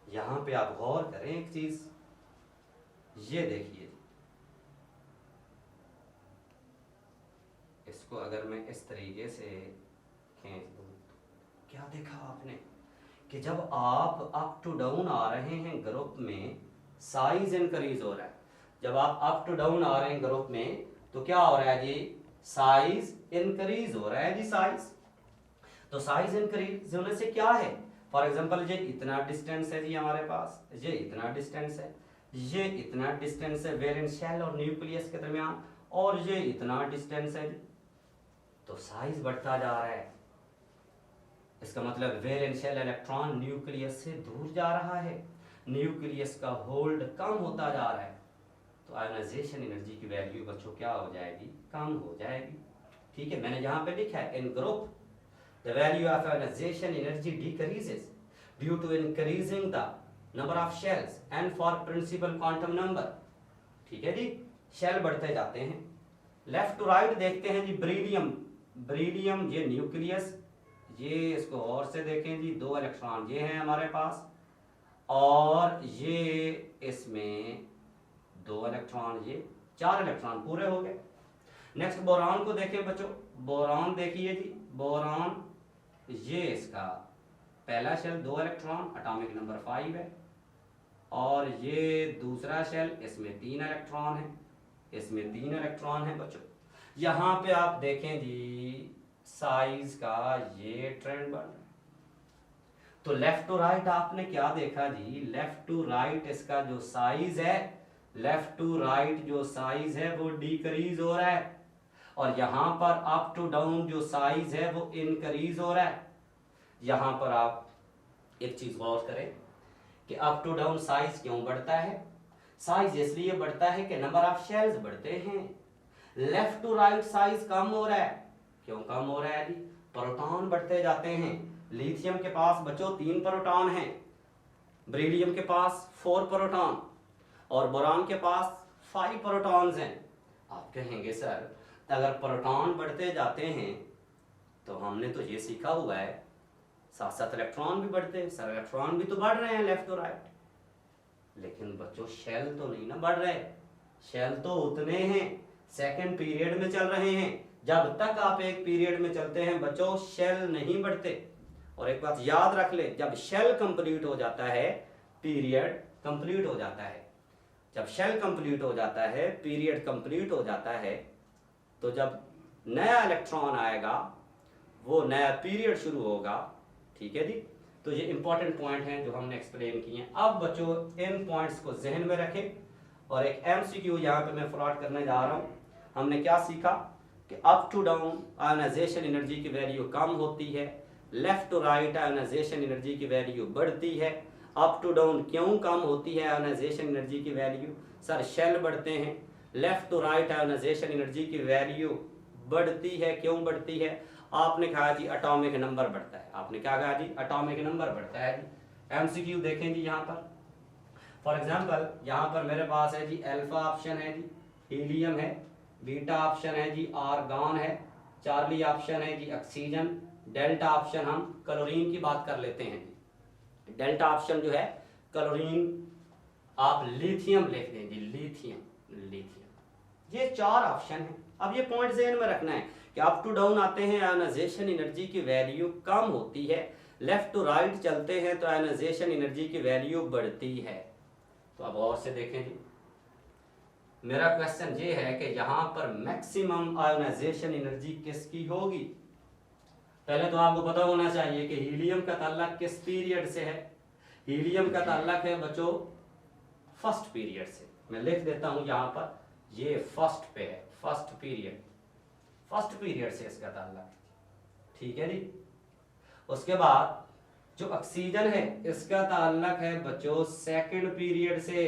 यहां पे आप गौर करें एक चीज, ये देखिए इसको अगर मैं इस तरीके से खींच दूं, क्या देखा आपने कि जब आप अप टू डाउन आ रहे हैं ग्रुप में, साइज इंक्रीज हो रहा है। जब आप अप टू डाउन आ रहे हैं ग्रुप में तो क्या हो रहा है जी, साइज इंक्रीज हो रहा है जी, साइज। तो साइज इंक्रीज होने से क्या है, फॉर एग्जांपल ये इतना डिस्टेंस है जी हमारे पास, ये इतना डिस्टेंस है, ये इतना डिस्टेंस है वैलेंट शेल और न्यूक्लियस के दरमियान, और ये इतना डिस्टेंस है जी, तो साइज बढ़ता जा रहा है। इसका मतलब वैलेंट शेल इलेक्ट्रॉन न्यूक्लियस से दूर जा रहा है, न्यूक्लियस का होल्ड कम होता जा रहा है, तो आयोनाइजेशन एनर्जी की वैल्यू बच्चों क्या हो जाएगी, कम हो जाएगी। ठीक है, मैंने यहाँ पे लिखा है in group the value of ionisation energy decreases due to increasing the number of shells and for principal quantum number. ठीक है जी, शेल बढ़ते जाते हैं। लेफ्ट टू राइट देखते हैं जी, बेरिलियम, बेरिलियम ये न्यूक्लियस, ये इसको और से देखें जी, 2 इलेक्ट्रॉन ये हैं हमारे पास, और ये इसमें 2 इलेक्ट्रॉन, ये 4 इलेक्ट्रॉन पूरे हो गए। नेक्स्ट बोरॉन को देखें बच्चों, बोरॉन देखिए जी, बोरॉन ये इसका पहला शेल 2 इलेक्ट्रॉन, एटॉमिक नंबर 5 है, और ये दूसरा शेल, इसमें 3 इलेक्ट्रॉन है, इसमें 3 इलेक्ट्रॉन है बच्चों। यहाँ पे आप देखें जी साइज का ये ट्रेंड बढ़ रहा है। तो लेफ्ट टू राइट आपने क्या देखा जी, लेफ्ट टू राइट इसका जो साइज है, लेफ्ट टू राइट जो साइज है वो डिक्रीज हो रहा है, और यहां पर अप टू डाउन जो साइज है वो इंक्रीज हो रहा है। यहां पर आप एक चीज गौर करें कि अप टू डाउन साइज क्यों बढ़ता है, साइज इसलिए बढ़ता है कि नंबर ऑफ शेल्स बढ़ते हैं। लेफ्ट टू राइट साइज कम हो रहा है, क्यों कम हो रहा है जी, प्रोटॉन बढ़ते जाते हैं। लिथियम के पास बच्चों 3 प्रोटॉन हैं, बेरिलियम के पास 4 प्रोटॉन, और बोरान के पास 5 प्रोटॉन्स हैं। आप कहेंगे सर अगर प्रोटॉन बढ़ते जाते हैं तो हमने तो ये सीखा हुआ है साथ साथ इलेक्ट्रॉन भी बढ़ते हैं, सर इलेक्ट्रॉन भी तो बढ़ रहे हैं लेफ्ट टू राइट, लेकिन बच्चों शेल तो नहीं ना बढ़ रहे, शेल तो उतने हैं, 2nd पीरियड में चल रहे हैं। जब तक आप एक पीरियड में चलते हैं बच्चों शेल नहीं बढ़ते। और एक बात याद रख ले, जब शेल कंप्लीट हो जाता है पीरियड कंप्लीट हो जाता है, जब शेल कंप्लीट हो जाता है पीरियड कंप्लीट हो जाता है, तो जब नया इलेक्ट्रॉन आएगा वो नया पीरियड शुरू होगा। ठीक है जी। तो ये इंपॉर्टेंट पॉइंट हैं जो हमने एक्सप्लेन किए हैं। अब बच्चों इन पॉइंट्स को जहन में रखें और एक एमसीक्यू यहाँ पे मैं फ्रॉड करने जा रहा हूँ। हमने क्या सीखा कि up to down ionization energy की वैल्यू कम होती है, left to right ionization energy की वैल्यू बढ़ती है। अप टू डाउन क्यों कम होती है आयोनाइजेशन एनर्जी की वैल्यू? सर शेल बढ़ते हैं। Left to right ionization energy की वैल्यू बढ़ती है, क्यों बढ़ती है? आपने कहा जी एटॉमिक नंबर बढ़ता है। आपने क्या कहा जी? एटॉमिक नंबर बढ़ता है जी। एमसीक्यू देखें जी यहाँ पर फॉर एग्जांपल यहाँ पर मेरे पास है जी अल्फा ऑप्शन है जी हीलियम है, बीटा ऑप्शन है जी आर्गॉन है, चार्ली ऑप्शन है जी ऑक्सीजन, डेल्टा ऑप्शन हम क्लोरीन की बात कर लेते हैं जी। डेल्टा ऑप्शन जो है क्लोरीन, आप लिथियम लिख दें जी, लिथियम लिथियम। ये 4 ऑप्शन है। अब ये पॉइंट ज़हन में रखना है कि अप टू डाउन आते हैं आयोनाइजेशन एनर्जी की वैल्यू कम होती है, लेफ्ट टू राइट चलते हैं तो आयोनाइजेशन एनर्जी की वैल्यू बढ़ती है। तो अब और से देखें जी, मेरा क्वेश्चन ये है कि यहाँ पर मैक्सिमम आयोनाइजेशन एनर्जी किसकी होगी? पहले तो आपको पता होना चाहिए कि हीलियम का ताल्लुक किस पीरियड से है। हीलियम का ताल्लुक है बच्चों फर्स्ट पीरियड से। मैं लिख देता हूं यहाँ पर, ये फर्स्ट पे है, फर्स्ट पीरियड से इसका ताल्लुक, ठीक है जी। उसके बाद जो ऑक्सीजन है इसका ताल्लुक है बच्चों सेकंड पीरियड से।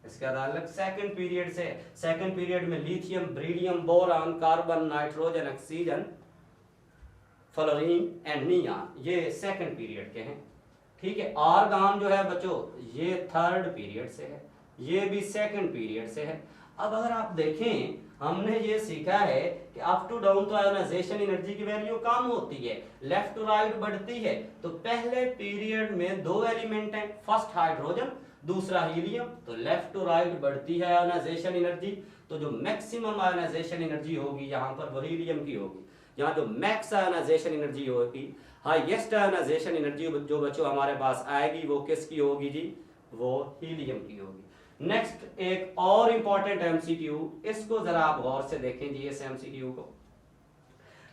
इसका ताल्लुक सेकंड पीरियड से। सेकंड पीरियड में lithium, beryllium, boron, carbon, nitrogen, oxygen, fluorine and neon, ये सेकंड पीरियड के हैं, ठीक है। आर्गॉन जो है बच्चों ये थर्ड पीरियड से है, ये भी सेकंड पीरियड से है। अब अगर आप देखें हमने ये सीखा है कि अप टू डाउन तो आयोनाइजेशन एनर्जी की वैल्यू कम होती है, लेफ्ट टू राइट बढ़ती है। तो पहले पीरियड में 2 एलिमेंट हैं, फर्स्ट हाइड्रोजन, दूसरा हीलियम, तो लेफ्ट टू राइट बढ़ती है आयोनाइजेशन एनर्जी। तो जो मैक्सिमम आयोनाइजेशन एनर्जी होगी यहाँ पर वो हीलियम की होगी। यहाँ जो मैक्स आयोनाइजेशन एनर्जी होगी, हाईएस्ट आयोनाइजेशन एनर्जी जो बच्चों हमारे पास आएगी वो किसकी होगी जी? वो हीलियम की होगी। नेक्स्ट एक और इंपॉर्टेंट एमसीक्यू, इसको जरा आप गौर से देखें जी इस एमसीक्यू को।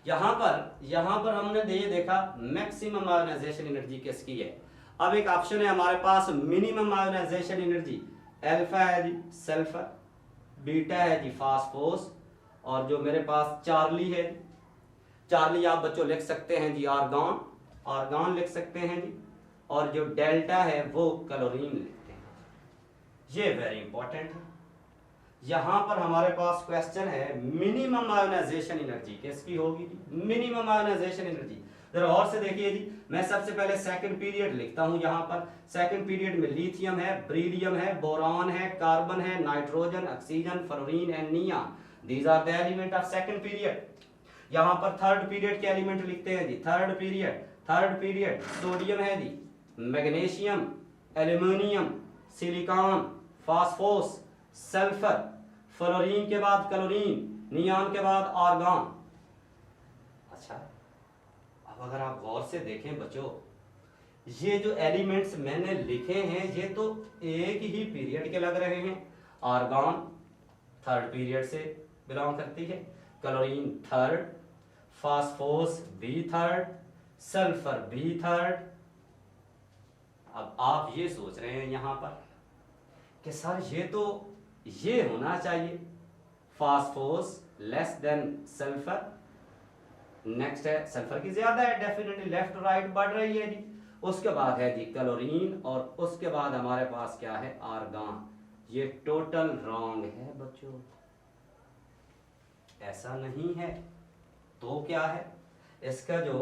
यहाँ पर हमने ये देखा मैक्सिमम आयोनाइजेशन एनर्जी किसकी है। अब एक ऑप्शन है हमारे पास मिनिमम आयोनाइजेशन एनर्जी, अल्फा है जी सल्फर, बीटा है जी फास्फोरस, और जो मेरे पास चार्ली है, चार्ली आप बच्चों लिख सकते हैं जी आर्गॉन लिख सकते हैं जी, और जो डेल्टा है वो क्लोरीन लिखते हैं। ये वेरी इंपॉर्टेंट है। यहां पर हमारे पास क्वेश्चन है मिनिमम आयोनाइजेशन एनर्जी किसकी होगी? मिनिमम आयोनाइजेशन एनर्जी जरा और से देखिए जी। मैं सबसे पहले सेकंड पीरियड लिखता हूं। यहाँ पर सेकंड पीरियड में लिथियम है, बेरिलियम है, बोरान है, कार्बन है, nitrogen, oxygen, fluorine and neon, these are the element of second period. यहाँ पर थर्ड पीरियड के एलिमेंट लिखते हैं जी। थर्ड पीरियड सोडियम है जी, magnesium, aluminium, silicon, phosphorus, sulphur, fluorine के बाद क्लोरीन, नियॉन के बाद आर्गॉन। अच्छा, अब अगर आप गौर से देखें बच्चों, ये जो एलिमेंट्स मैंने लिखे हैं ये तो एक ही पीरियड के लग रहे हैं। आर्गॉन थर्ड पीरियड से बिलोंग करती है, क्लोरीन थर्ड, फास्फोरस भी थर्ड, सल्फर भी थर्ड। अब आप ये सोच रहे हैं यहां पर कि सर ये होना चाहिए phosphorus less than sulphur. Next है सल्फर की ज्यादा है, डेफिनेटली लेफ्ट राइट बढ़ रही है जी। उसके बाद है जी क्लोरीन, और उसके बाद हमारे पास क्या है? आर्गॉन। ये टोटल रॉन्ग है बच्चों, ऐसा नहीं है। तो क्या है इसका जो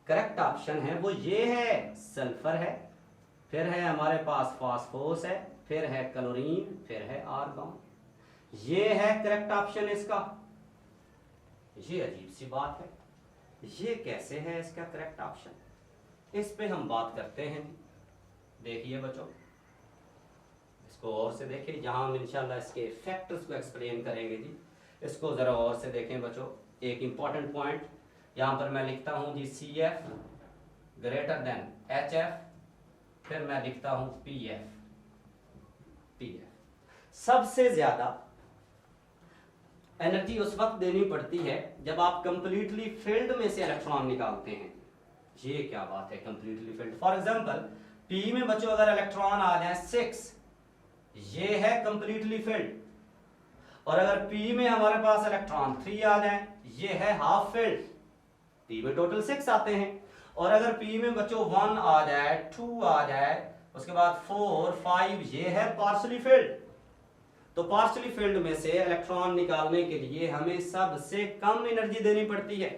करेक्ट ऑप्शन है वो ये है, सल्फर है, फिर है हमारे पास फास्फोरस है, फिर है क्लोरीन, फिर है आर्गॉन। ये है करेक्ट ऑप्शन इसका। ये अजीब सी बात है, ये कैसे है इसका करेक्ट ऑप्शन? इस पे हम बात करते हैं। देखिए बच्चों, इसको और से देखिए, जहां हम इंशाल्लाह इसके फैक्टर्स को एक्सप्लेन करेंगे जी। इसको जरा और से देखें बच्चों। एक इंपॉर्टेंट पॉइंट यहां पर मैं लिखता हूं जी CF ग्रेटर देन HF, फिर मैं लिखता हूं PF। सबसे ज्यादा एनर्जी उस वक्त देनी पड़ती है जब आप कंप्लीटली फील्ड में से इलेक्ट्रॉन निकालते हैं। ये क्या बात है, completely filled. For example P में बच्चों अगर इलेक्ट्रॉन आ जाए 6, ये है कंप्लीटली फिल्ड। और अगर पी में हमारे पास इलेक्ट्रॉन 3 आ जाए, ये है हाफ फिल्ड। पी में टोटल 6 आते हैं। और अगर पी में बच्चों 1 आ जाए, 2 आ जाए, उसके बाद 4, 5, ये है पार्शली फिल्ड। तो पार्शली फिल्ड में से इलेक्ट्रॉन निकालने के लिए हमें सबसे कम एनर्जी देनी पड़ती है।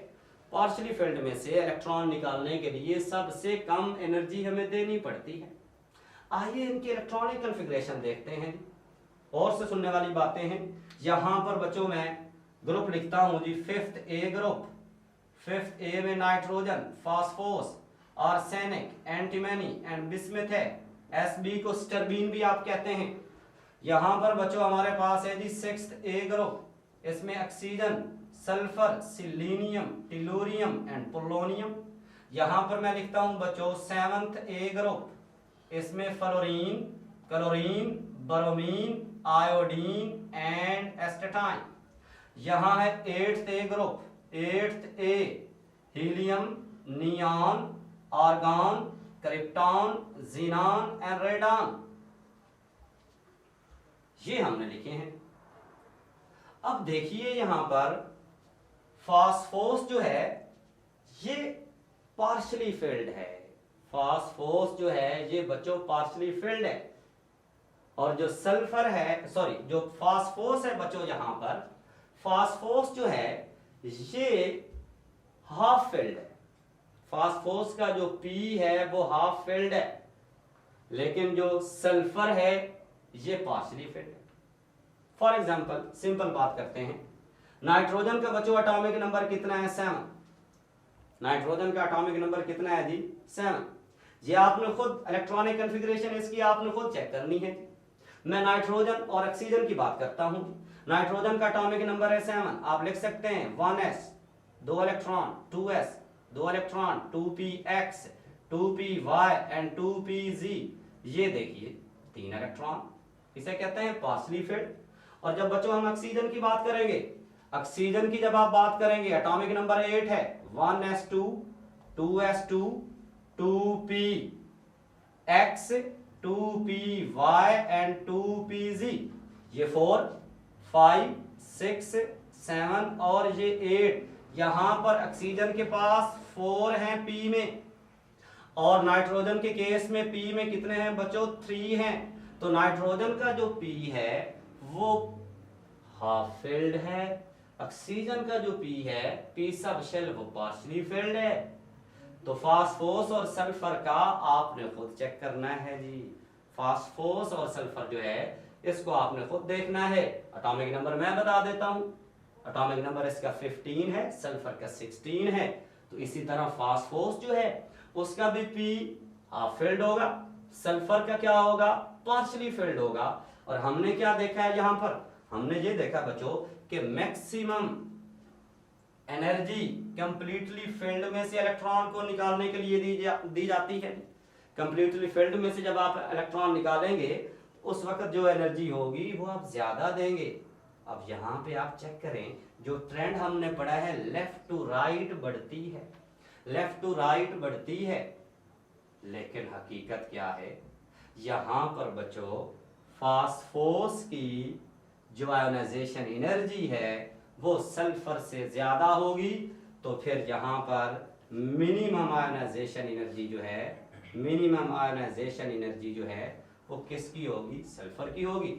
पार्शली फिल्ड में से इलेक्ट्रॉन निकालने के लिए सबसे कम एनर्जी हमें देनी पड़ती है। आइए इनके इलेक्ट्रॉनिक कॉन्फ़िगरेशन देखते हैं। और से सुनने वाली बातें हैं। यहां पर बच्चों मैं ग्रुप लिखता हूं जी, 5th A group. 5th A में nitrogen, phosphorus, arsenic, antimony and bismuth है। Sb को स्टर्बीन भी आप कहते हैं। यहां पर बच्चों हमारे पास है जी 6th A ग्रुप। इसमें oxygen, sulphur, selenium, tellurium and polonium. यहां पर मैं लिखता हूं बच्चों 7th A ग्रुप। इसमें fluorine, chlorine, bromine, iodine and astatine. यहां है 8th A group. 8th A helium, neon, argon, krypton, xenon and radon. ये हमने लिखे हैं। अब देखिए यहां पर फास्फोरस जो है ये पार्शली फिल्ड है। फास्फोरस जो है ये बच्चों पार्शली फिल्ड है। और जो सल्फर है, सॉरी, जो फास्फोरस है बच्चों, यहां पर फास्फोरस जो है ये हाफ फिल्ड है। फास्फोरस का जो पी है वो हाफ फिल्ड है, लेकिन जो सल्फर है ये पार्शली फिल्ड है। फॉर एग्जांपल सिंपल बात करते हैं। नाइट्रोजन का बच्चों एटॉमिक नंबर कितना है? 7। नाइट्रोजन का एटॉमिक नंबर कितना है जी? 7। ये आपने खुद इलेक्ट्रॉनिक कॉन्फ़िगरेशन इसकी आपने खुद चेक करनी है। मैं नाइट्रोजन और ऑक्सीजन की बात करता हूं। नाइट्रोजन का एटॉमिक नंबर है 7। आप लिख सकते हैं 1s 2 electron, 2s 2 electron, 2px 2py and 2pz। ये देखिए 3 इलेक्ट्रॉन, इसे कहते हैं पार्शली फिल्ड। और जब बच्चों हम ऑक्सीजन की बात करेंगे, ऑक्सीजन की जब आप बात करेंगे, एटॉमिक नंबर 8 है, 1s2 2s2 2px 2py and 2pz। ये 4 5 6 7 और ये 8। यहां पर ऑक्सीजन के पास 4 हैं पी में, और नाइट्रोजन के केस में पी में कितने हैं बच्चों? 3 हैं। तो नाइट्रोजन का जो पी है वो हाफ फिल्ड है। ऑक्सीजन का जो पी है, पी सब शेल, वो पार्शली फिल्ड है। तो फास्फोरस और सल्फर का आपने खुद चेक करना है जी। फास्फोरस और सल्फर जो है इसको आपने खुद देखना है। एटॉमिक नंबर मैं बता देता हूं। एटॉमिक नंबर इसका 15 है, सल्फर का 16 है। तो इसी तरह फास्फोरस जो है उसका भी पी हाफ फिल्ड होगा, सल्फर का क्या होगा? पार्शली फिल्ड होगा। और हमने क्या देखा है यहां पर? हमने ये देखा बच्चों कि मैक्सिमम एनर्जी कंप्लीटली फिल्ड में से इलेक्ट्रॉन को निकालने के लिए दी जाती है। कंप्लीटली फिल्ड में से जब आप इलेक्ट्रॉन निकालेंगे उस वक्त जो एनर्जी होगी वो आप ज्यादा देंगे। अब यहां पे आप चेक करें, जो ट्रेंड हमने पढ़ा है लेफ्ट टू राइट बढ़ती है, लेफ्ट टू राइट बढ़ती है। लेकिन हकीकत क्या है? यहां पर बच्चों फास्फोरस की जो आयोनाइजेशन एनर्जी है वो सल्फर से ज्यादा होगी। तो फिर यहां पर मिनिमम आयोनाइजेशन एनर्जी जो है, मिनिमम आयोनाइजेशन एनर्जी जो है वो किसकी होगी? सल्फर की होगी।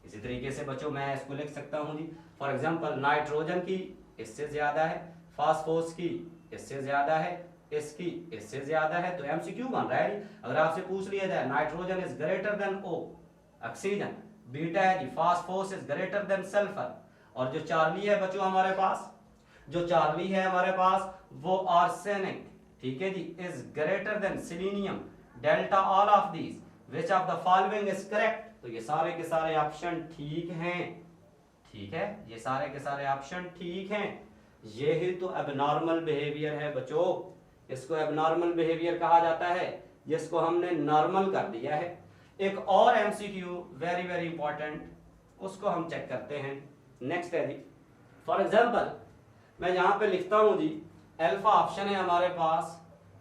इसी तरीके से बच्चों मैं इसको लिख सकता हूं जी। फॉर एग्जांपल नाइट्रोजन की इससे ज्यादा है, फास्फोरस की इससे ज्यादा है, इसकी इससे ज्यादा है। तो एमसीक्यू बन रहा है। अगर आपसे पूछ लिया जाए nitrogen is greater than O oxygen, beta है जी phosphorus is greater than sulphur. और जो चार्ली है बच्चों हमारे पास, जो चार्ली है हमारे पास वो आर्सेनिक, ठीक है जी, is greater than selenium, delta all of these which of the following is correct. तो ये सारे के सारे ऑप्शन ठीक हैं, ठीक है, ये सारे के सारे ऑप्शन ठीक हैं। ये ही तो एबनॉर्मल बिहेवियर है बच्चों। इसको एबनॉर्मल बिहेवियर कहा जाता है, जिसको हमने नॉर्मल कर दिया है। एक और एमसीक्यू वेरी वेरी इंपॉर्टेंट, उसको हम चेक करते हैं। नेक्स्ट है जी, फॉर एग्जांपल मैं यहां पे लिखता हूं जी, अल्फा ऑप्शन है हमारे पास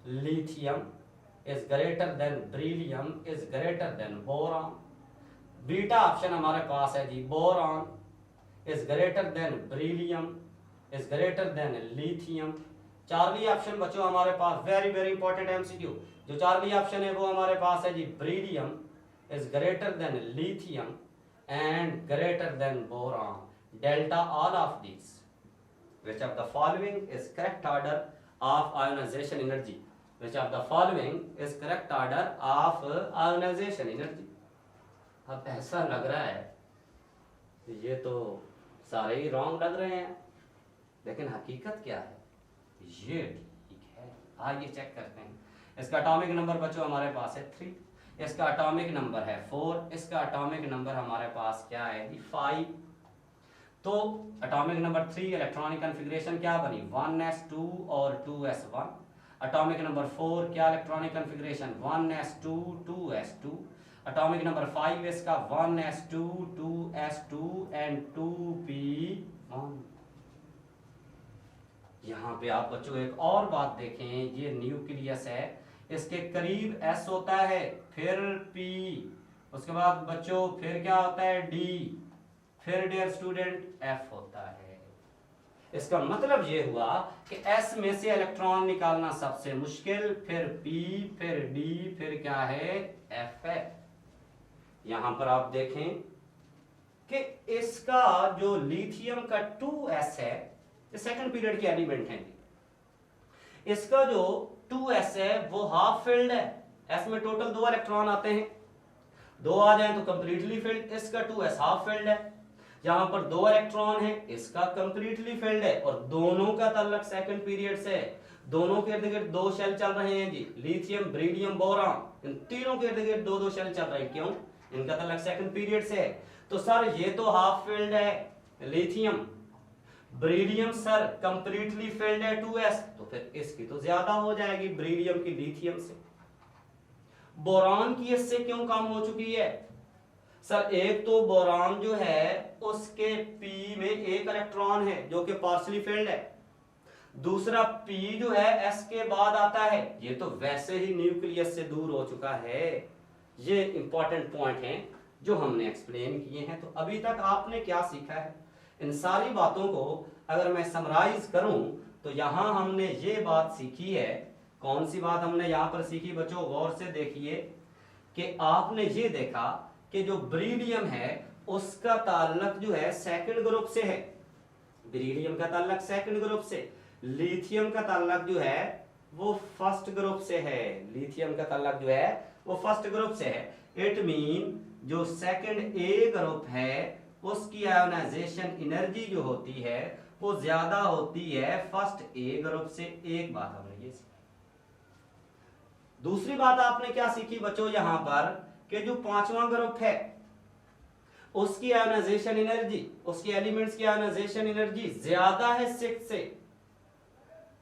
lithium is greater than beryllium is greater than boron। Beta option हमारे पास है जी, boron is greater than beryllium is greater than lithium। Charlie option बच्चों हमारे पास वेरी वेरी इंपॉर्टेंट एमसीक्यू, जो चार्ली ऑप्शन है वो हमारे पास है जी, beryllium is greater than lithium and greater than boron। Delta all of these, which of the following is correct order of ionization energy? Which of the following is correct order of ionization energy? अब ऐसा लग रहा है ये तो सारे ही रॉन्ग लग रहे हैं, लेकिन हकीकत क्या है? ये ठीक है। आइए चेक करते हैं। इसका एटॉमिक नंबर बच्चों हमारे पास है 3, इसका एटॉमिक नंबर है 4, इसका एटॉमिक नंबर हमारे पास क्या है जी, 5। तो एटॉमिक नंबर 3 इलेक्ट्रॉनिक कॉन्फ़िगरेशन क्या बनी, 1s2 और 2s1। एटॉमिक नंबर 4 क्या electronic configuration, 1s2 2s2। Atomic number 5 इसका 1s2 2s2 एंड 2p1। यहाँ पे आप बच्चों एक और बात देखें, ये न्यूक्लियस है, इसके करीब s होता है, फिर p, उसके बाद बच्चों फिर क्या होता है d, फिर डियर स्टूडेंट f होता है। इसका मतलब ये हुआ कि s में से इलेक्ट्रॉन निकालना सबसे मुश्किल, फिर p, फिर d, फिर क्या है f है। यहां पर आप देखें कि इसका जो लिथियम का 2s है, ये सेकंड पीरियड के एलिमेंट हैं। इसका जो 2s है वो हाफ फिल्ड है, s में टोटल 2 इलेक्ट्रॉन आते हैं, 2 आ जाएं तो कंप्लीटली फिल्ड। इसका 2s हाफ फिल्ड है, यहां पर 2 इलेक्ट्रॉन है, इसका कंप्लीटली फिल्ड है, और दोनों का ताल्लुक सेकंड पीरियड से है। दोनों के इर्द गिर्द 2 शेल चल रहे हैं जी, लिथियम बेरिलियम बोरॉन, इन तीनों के इर्द गिर्द 2-2 शेल चल रहे हैं। क्यों? इनका ताल्लुक सेकंड पीरियड से है। तो सर ये तो हाफ फिल्ड है lithium, beryllium sir completely filled है 2s, तो फिर इसकी तो ज्यादा हो जाएगी बेरिलियम की लिथियम से। बोरॉन की इससे क्यों कम हो चुकी है? सर एक तो बोरॉन जो है उसके p में 1 इलेक्ट्रॉन है जो कि पार्शियली फिल्ड है, दूसरा p जो है s के बाद आता है, ये तो वैसे ही न्यूक्लियस से दूर हो चुका है। ये इंपॉर्टेंट पॉइंट हैं जो हमने एक्सप्लेन किए हैं। तो अभी तक आपने क्या सीखा है? इन सारी बातों को अगर मैं समराइज करूं तो यहां हमने ये बात सीखी है। कौन सी बात हमने यहां पर सीखी बच्चों? गौर से देखिए कि आपने ये देखा कि जो बेरिलियम है उसका ताल्लुक जो है सेकंड ग्रुप से है, बेरिलियम का ताल्लुक सेकंड ग्रुप से, लिथियम का ताल्लुक जो है वो फर्स्ट ग्रुप से है, लिथियम का ताल्लुक जो है वो फर्स्ट ग्रुप से है। इट मीन जो सेकंड ए ग्रुप है उसकी आयोनाइजेशन एनर्जी जो होती है वो ज्यादा होती है फर्स्ट ए ग्रुप से। एक बात हमने ये सीखी। दूसरी बात आपने क्या सीखी बच्चों यहां पर कि जो 5वां ग्रुप है उसकी आयोनाइजेशन एनर्जी, उसके एलिमेंट्स की आयोनाइजेशन एनर्जी ज्यादा है 6 से।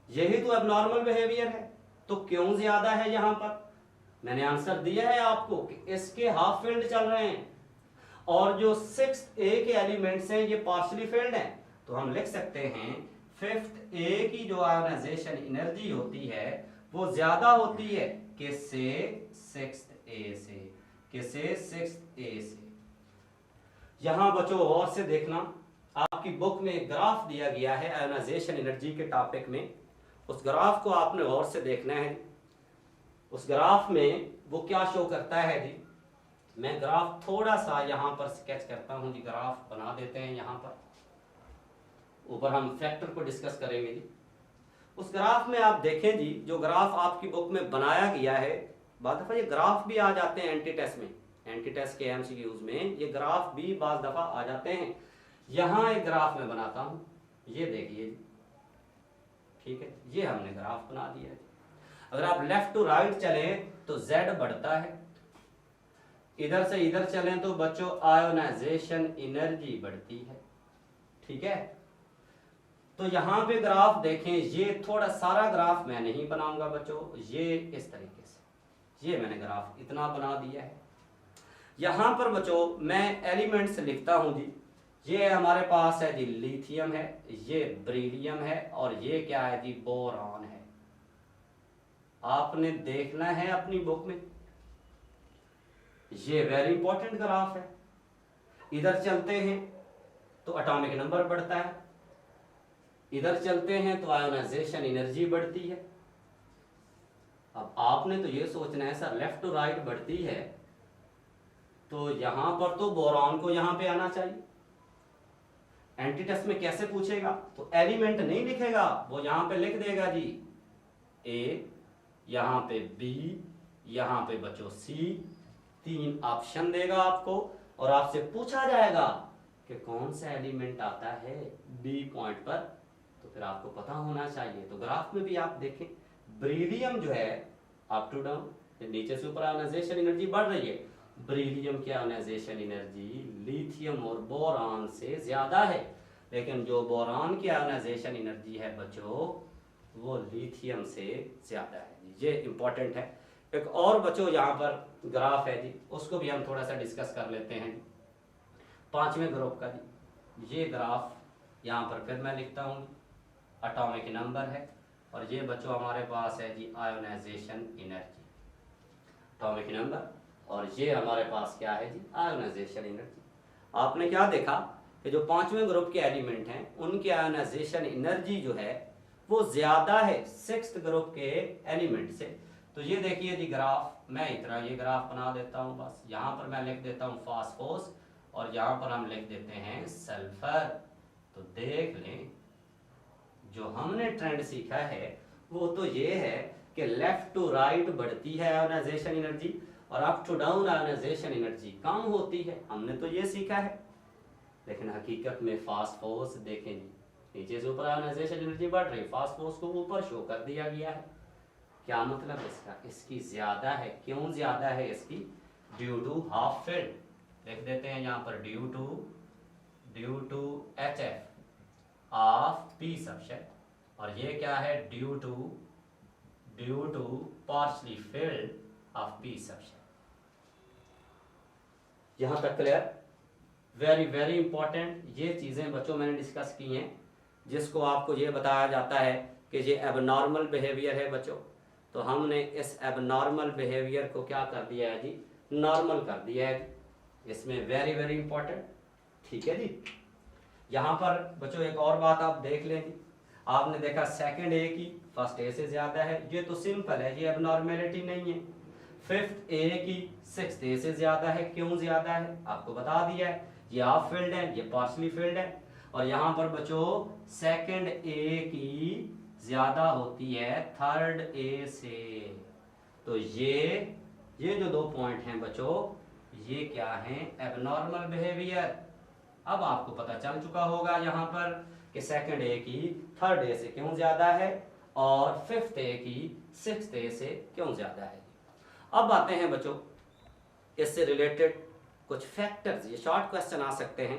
यही तो एबनॉर्मल बिहेवियर है। तो क्यों ज्यादा है यहां पर? मैंने आंसर दिया है आपको कि इसके हाफ फील्ड चल रहे हैं और जो 6th ए के एलिमेंट्स हैं ये पार्शियली फील्ड हैं। तो हम लिख सकते हैं 5th ए की जो आयोनाइजेशन एनर्जी होती है वो ज्यादा होती है किससे? 6th ए से। किससे? 6th ए से। यहां बच्चों और से देखना, आपकी बुक में एक ग्राफ दिया गया है आयोनाइजेशन एनर्जी के टॉपिक में, उस ग्राफ को आपने और से देखना है। उस ग्राफ में वो क्या शो करता है जी? मैं ग्राफ थोड़ा सा यहां पर स्केच करता हूं जी, ग्राफ बना देते हैं यहां पर, ऊपर हम फैक्टर को डिस्कस करेंगे जी। उस ग्राफ में आप देखें जी, जो ग्राफ आपकी बुक में बनाया गया है, बाद दफा ये ग्राफ भी आ जाते हैं एंटी टेस्ट में, एंटी टेस्ट के एमसीक्यूज में ये ग्राफ भी बाज दफा आ जाते हैं। यहां एक ग्राफ में बनाता हूं, ये देखिए, ठीक है, ये हमने ग्राफ बना दिया है। अगर आप लेफ्ट टू राइट चलें तो z बढ़ता है, इधर से इधर चलें तो बच्चों आयोनाइजेशन एनर्जी बढ़ती है, ठीक है। तो यहां पे ग्राफ देखें, ये थोड़ा सारा ग्राफ मैं नहीं बनाऊंगा बच्चों, ये इस तरीके से, ये मैंने ग्राफ इतना बना दिया है। यहां पर बच्चों मैं एलिमेंट्स लिखता हूं जी, ये हमारे पास है जी लिथियम है, ये बेरिलियम है और ये क्या है जी बोरॉन है। आपने देखना है अपनी बुक में। ये वेरी इंपॉर्टेंट ग्राफ है। इधर चलते हैं तो एटॉमिक नंबर बढ़ता है, इधर चलते हैं तो आयोनाइजेशन एनर्जी बढ़ती है। अब आपने तो ये सोचना है सर लेफ्ट टू राइट बढ़ती है तो यहां पर तो बोरॉन को यहां पे आना चाहिए। एंटी टेस्ट में कैसे पूछेगा, तो एलिमेंट नहीं लिखेगा, वो यहां पे लिख देगा जी ए, यहां पे बी, यहां पे बच्चों सी, 3 ऑप्शन देगा आपको और आपसे पूछा जाएगा कि कौन सा एलिमेंट आता है बी पॉइंट पर, तो फिर आपको पता होना चाहिए। तो ग्राफ में भी आप देखें बेरिलियम जो है अप टू डाउन, नीचे से ऊपर आयोनाइजेशन एनर्जी बढ़ रही है। बेरिलियम की आयोनाइजेशन एनर्जी लिथियम और बोरॉन से ज्यादा है, लेकिन जो बोरॉन की आयोनाइजेशन एनर्जी है बच्चों वो लिथियम से ज्यादा है। ये इंपॉर्टेंट है। एक और बच्चों यहाँ पर ग्राफ है जी, उसको भी हम थोड़ा सा डिस्कस कर लेते हैं। 5वें ग्रुप का जी ये ग्राफ यहाँ पर फिर मैं लिखता हूँ, एटॉमिक नंबर है और ये बच्चों हमारे पास है जी आयोनाइजेशन एनर्जी, एटॉमिक नंबर, और ये हमारे पास क्या है जी आयोनाइजेशन एनर्जी। आपने क्या देखा कि जो 5वें ग्रुप के एलिमेंट हैं उनकी आयोनाइजेशन एनर्जी जो है वो ज्यादा है 6th ग्रुप के एलिमेंट से। तो ये देखिए जी ग्राफ, मैं इतना ये ग्राफ बना देता हूँ, बस यहाँ पर मैं लिख देता हूँ फास्फोरस और यहाँ पर हम लिख देते हैं सल्फर। तो देख लें जो हमने ट्रेंड सीखा है वो तो ये है कि लेफ्ट टू राइट बढ़ती है आयोनाइजेशन एनर्जी और up to down ionization energy कम होती है। हमने तो ये सीखा है, लेकिन हकीकत में फास्फोरस देखें जी नीचे से ऊपर आयोनाइजेशन एनर्जी बढ़ रही, फास्फोरस को ऊपर शो कर दिया गया है। क्या मतलब इसका, इसकी ज्यादा है। क्यों ज्यादा है इसकी, ड्यू टू हाफ फील्ड लिख देते हैं यहाँ पर, due to HF of P subset, और ये क्या है due to partially filled of P subset. यहां तक क्लियर, वेरी वेरी इंपॉर्टेंट ये चीजें बच्चों मैंने डिस्कस की हैं, जिसको आपको ये बताया जाता है कि ये एबनॉर्मल बिहेवियर है बच्चों। तो हमने इस एबनॉर्मल बिहेवियर को क्या कर दिया है जी, नॉर्मल कर दिया है जी। इसमें वेरी वेरी इंपॉर्टेंट, ठीक है जी। यहाँ पर बच्चों एक और बात आप देख लें जी, आपने देखा सेकंड ए की फर्स्ट ए से ज्यादा है, ये तो सिंपल है, ये एबनॉर्मेलिटी नहीं है। 5th ए की 6th ए से ज्यादा है, क्यों ज्यादा है आपको बता दिया है, ये हाफ फील्ड है, ये पार्शली फील्ड है। और यहाँ पर बच्चों सेकंड ए की ज्यादा होती है 3rd ए से। तो ये जो 2 पॉइंट हैं बच्चों ये क्या हैं, एबनॉर्मल बिहेवियर। अब आपको पता चल चुका होगा यहाँ पर कि सेकंड ए की 3rd ए से क्यों ज्यादा है और 5th ए की 6th ए से क्यों ज्यादा है। अब आते हैं बच्चों इससे रिलेटेड कुछ फैक्टर्स, ये शॉर्ट क्वेश्चन आ सकते हैं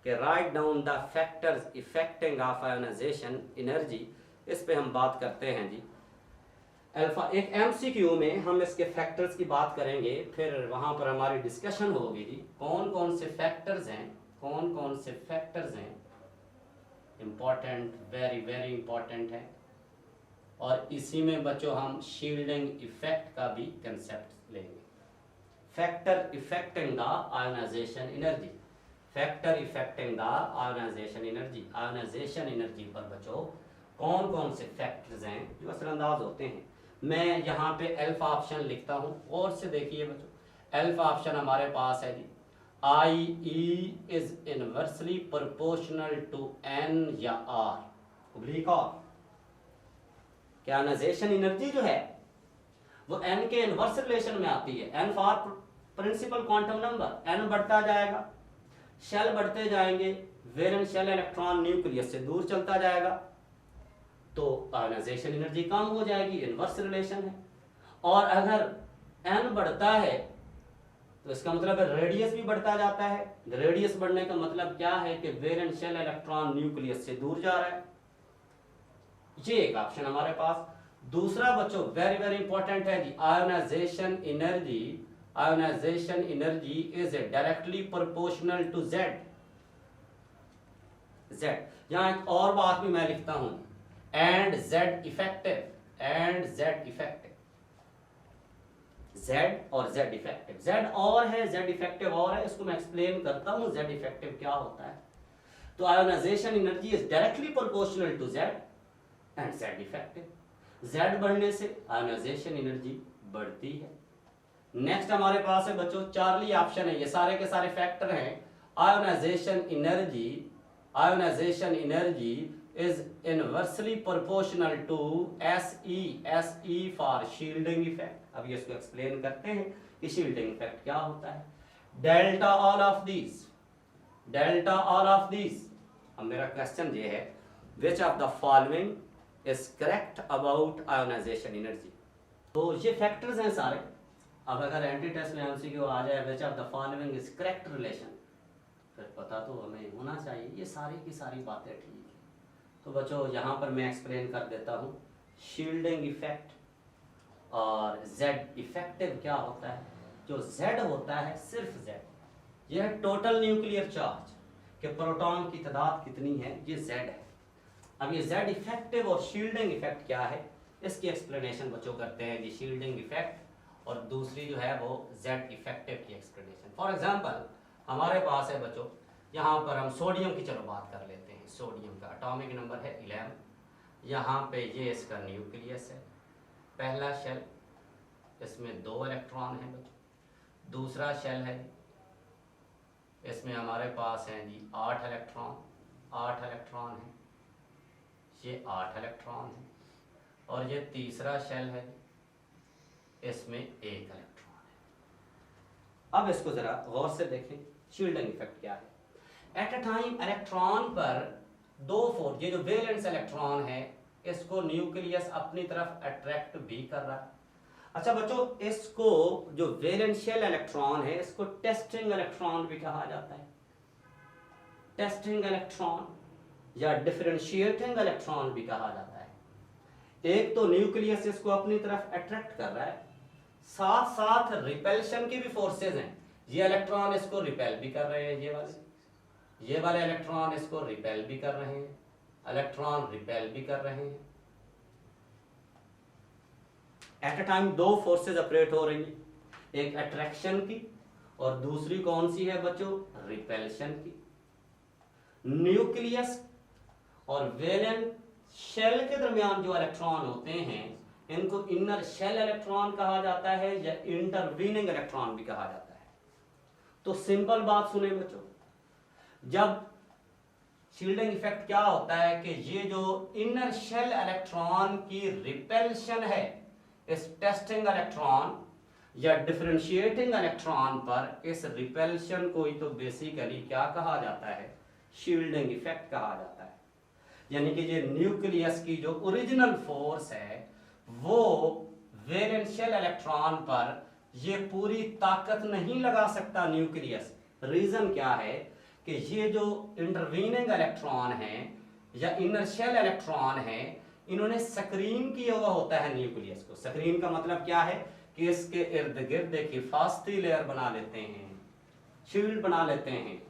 कि write down the factors affecting of ionisation energy. इस पे हम बात करते हैं जी अल्फा, एक MCQ में हम इसके फैक्टर्स की बात करेंगे, फिर वहां पर हमारी डिस्कशन होगी जी कौन कौन से फैक्टर्स हैं, इंपॉर्टेंट, वेरी वेरी इंपॉर्टेंट है। और इसी में बच्चों हम शील्डिंग इफेक्ट का भी कंसेप्ट लेंगे। Factor affecting the ionization energy, factor affecting the ionization energy, ionization energy पर बच्चों कौन कौन से फैक्टर्स हैं जो असरअंदाज होते हैं। मैं यहाँ पे अल्फा ऑप्शन लिखता हूँ, और से देखिए बच्चों अल्फा ऑप्शन हमारे पास है जी IE is inversely proportional to N या R ओब्लिक R। क्या आयोनाइजेशन एनर्जी जो है वो N के इनवर्स रिलेशन में आती है। N for principal quantum number, N बढ़ता जाएगा, शेल बढ़ते जाएंगे, वेलेंट शेल इलेक्ट्रॉन न्यूक्लियस से दूर चलता जाएगा, तो आयोनाइजेशन एनर्जी कम हो जाएगी, इनवर्स रिलेशन है। और अगर N बढ़ता है तो इसका मतलब रेडियस भी बढ़ता जाता है। रेडियस बढ़ने का मतलब क्या है कि वेलेंट शेल इलेक्ट्रॉन न्यूक्लियस से दूर जा रहा है। ये एक ऑप्शन हमारे पास। दूसरा बच्चों वेरी वेरी इंपॉर्टेंट है जी ionisation energy is directly proportional to Z। यहां एक और बात भी मैं लिखता हूं, एंड Z इफेक्टिव, जेड और जेड इफेक्टिव, जेड और है, जेड इफेक्टिव और है, इसको मैं एक्सप्लेन करता हूं जेड इफेक्टिव क्या होता है। तो ionization energy is directly proportional to Z and Z effective. Z बढ़ने से आयोनाइजेशन एनर्जी बढ़ती है। नेक्स्ट हमारे पास है बच्चों चार्ली ऑप्शन है, ये सारे के सारे फैक्टर हैं। Ionization energy is inversely proportional to SE for shielding effect. अब ये इसको एक्सप्लेन करते हैं कि शील्डिंग इफेक्ट क्या होता है। Delta all of these. अब मेरा क्वेश्चन ये है, which of the following is correct about ionization energy. तो ये फैक्टर्स हैं सारे। अब अगर एंटी टेस्ट में एमसीक्यू आ जाए which of the following is correct relation, फिर पता तो हमें होना चाहिए ये सारी की सारी बातें ठीक है। तो बच्चों यहाँ पर मैं एक्सप्लेन कर देता हूँ शील्डिंग इफेक्ट और जेड इफेक्टिव क्या होता है। जो जेड होता है सिर्फ जेड, यह टोटल न्यूक्लियर चार्ज के प्रोटॉन की तादाद कितनी है, ये जेड है। अब ये जेड इफेक्टिव और शील्डिंग इफेक्ट क्या है, इसकी एक्सप्लेनेशन बच्चों करते हैं जी शील्डिंग इफेक्ट और दूसरी जो है वो जेड इफेक्टिव की एक्सप्लेनेशन। फॉर एग्जांपल हमारे पास है बच्चों, यहाँ पर हम सोडियम की चलो बात कर लेते हैं। सोडियम का एटॉमिक नंबर है 11। यहाँ पे ये इसका न्यूक्लियस है, पहला शेल, इसमें 2 इलेक्ट्रॉन है बच्चों। दूसरा शेल है, इसमें हमारे पास हैं जी 8 इलेक्ट्रॉन है, ये 8 इलेक्ट्रॉन है। और ये तीसरा शेल है, इसमें 1 इलेक्ट्रॉन है। अब इसको जरा गौर से देखें, शील्डिंग इफेक्ट क्या है। एट अ टाइम इलेक्ट्रॉन पर 2 फोर्स, ये जो वैलेंस इलेक्ट्रॉन है इसको न्यूक्लियस अपनी तरफ अट्रैक्ट भी कर रहा है। अच्छा बच्चों, इसको जो वैलेंशियल इलेक्ट्रॉन है इसको टेस्टिंग इलेक्ट्रॉन भी कहा जाता है। टेस्टिंग इलेक्ट्रॉन या डिफरेंशिएटिंग इलेक्ट्रॉन भी कहा जाता है। एक तो न्यूक्लियस इसको अपनी तरफ अट्रैक्ट कर रहा है, साथ साथ रिपेल्शन की भी फोर्सेज हैं। ये इलेक्ट्रॉन इसको रिपेल भी कर रहे हैं, ये वाले इलेक्ट्रॉन इसको रिपेल भी कर रहे हैं, इलेक्ट्रॉन रिपेल भी कर रहे हैं। At a time 2 forces operate हो रही हैं, एक अट्रैक्शन की और दूसरी कौन सी है बच्चों, रिपेल्शन की। न्यूक्लियस और वैलेंस शेल के दरमियान जो इलेक्ट्रॉन होते हैं इनको इनर शेल इलेक्ट्रॉन कहा जाता है या इंटरवीनिंग इलेक्ट्रॉन भी कहा जाता है। तो सिंपल बात सुने बच्चों, जब शील्डिंग इफेक्ट क्या होता है कि ये जो इनर शेल इलेक्ट्रॉन की रिपेल्शन है इस टेस्टिंग इलेक्ट्रॉन या डिफरेंशिएटिंग इलेक्ट्रॉन पर, इस रिपेल्शन को ही तो बेसिकली क्या कहा जाता है, शील्डिंग इफेक्ट कहा जाता है। यानी कि ये न्यूक्लियस की जो ओरिजिनल फोर्स है वो वैलेंशियल इलेक्ट्रॉन पर ये पूरी ताकत नहीं लगा सकता न्यूक्लियस। रीजन क्या है कि ये जो इंटरवीनिंग इलेक्ट्रॉन है या इनर शेल इलेक्ट्रॉन है, इन्होंने स्क्रीन किया हुआ होता है न्यूक्लियस को। स्क्रीन का मतलब क्या है कि इसके इर्द गिर्द एक हिफाजती लेयर बना लेते हैं, शील्ड बना लेते हैं।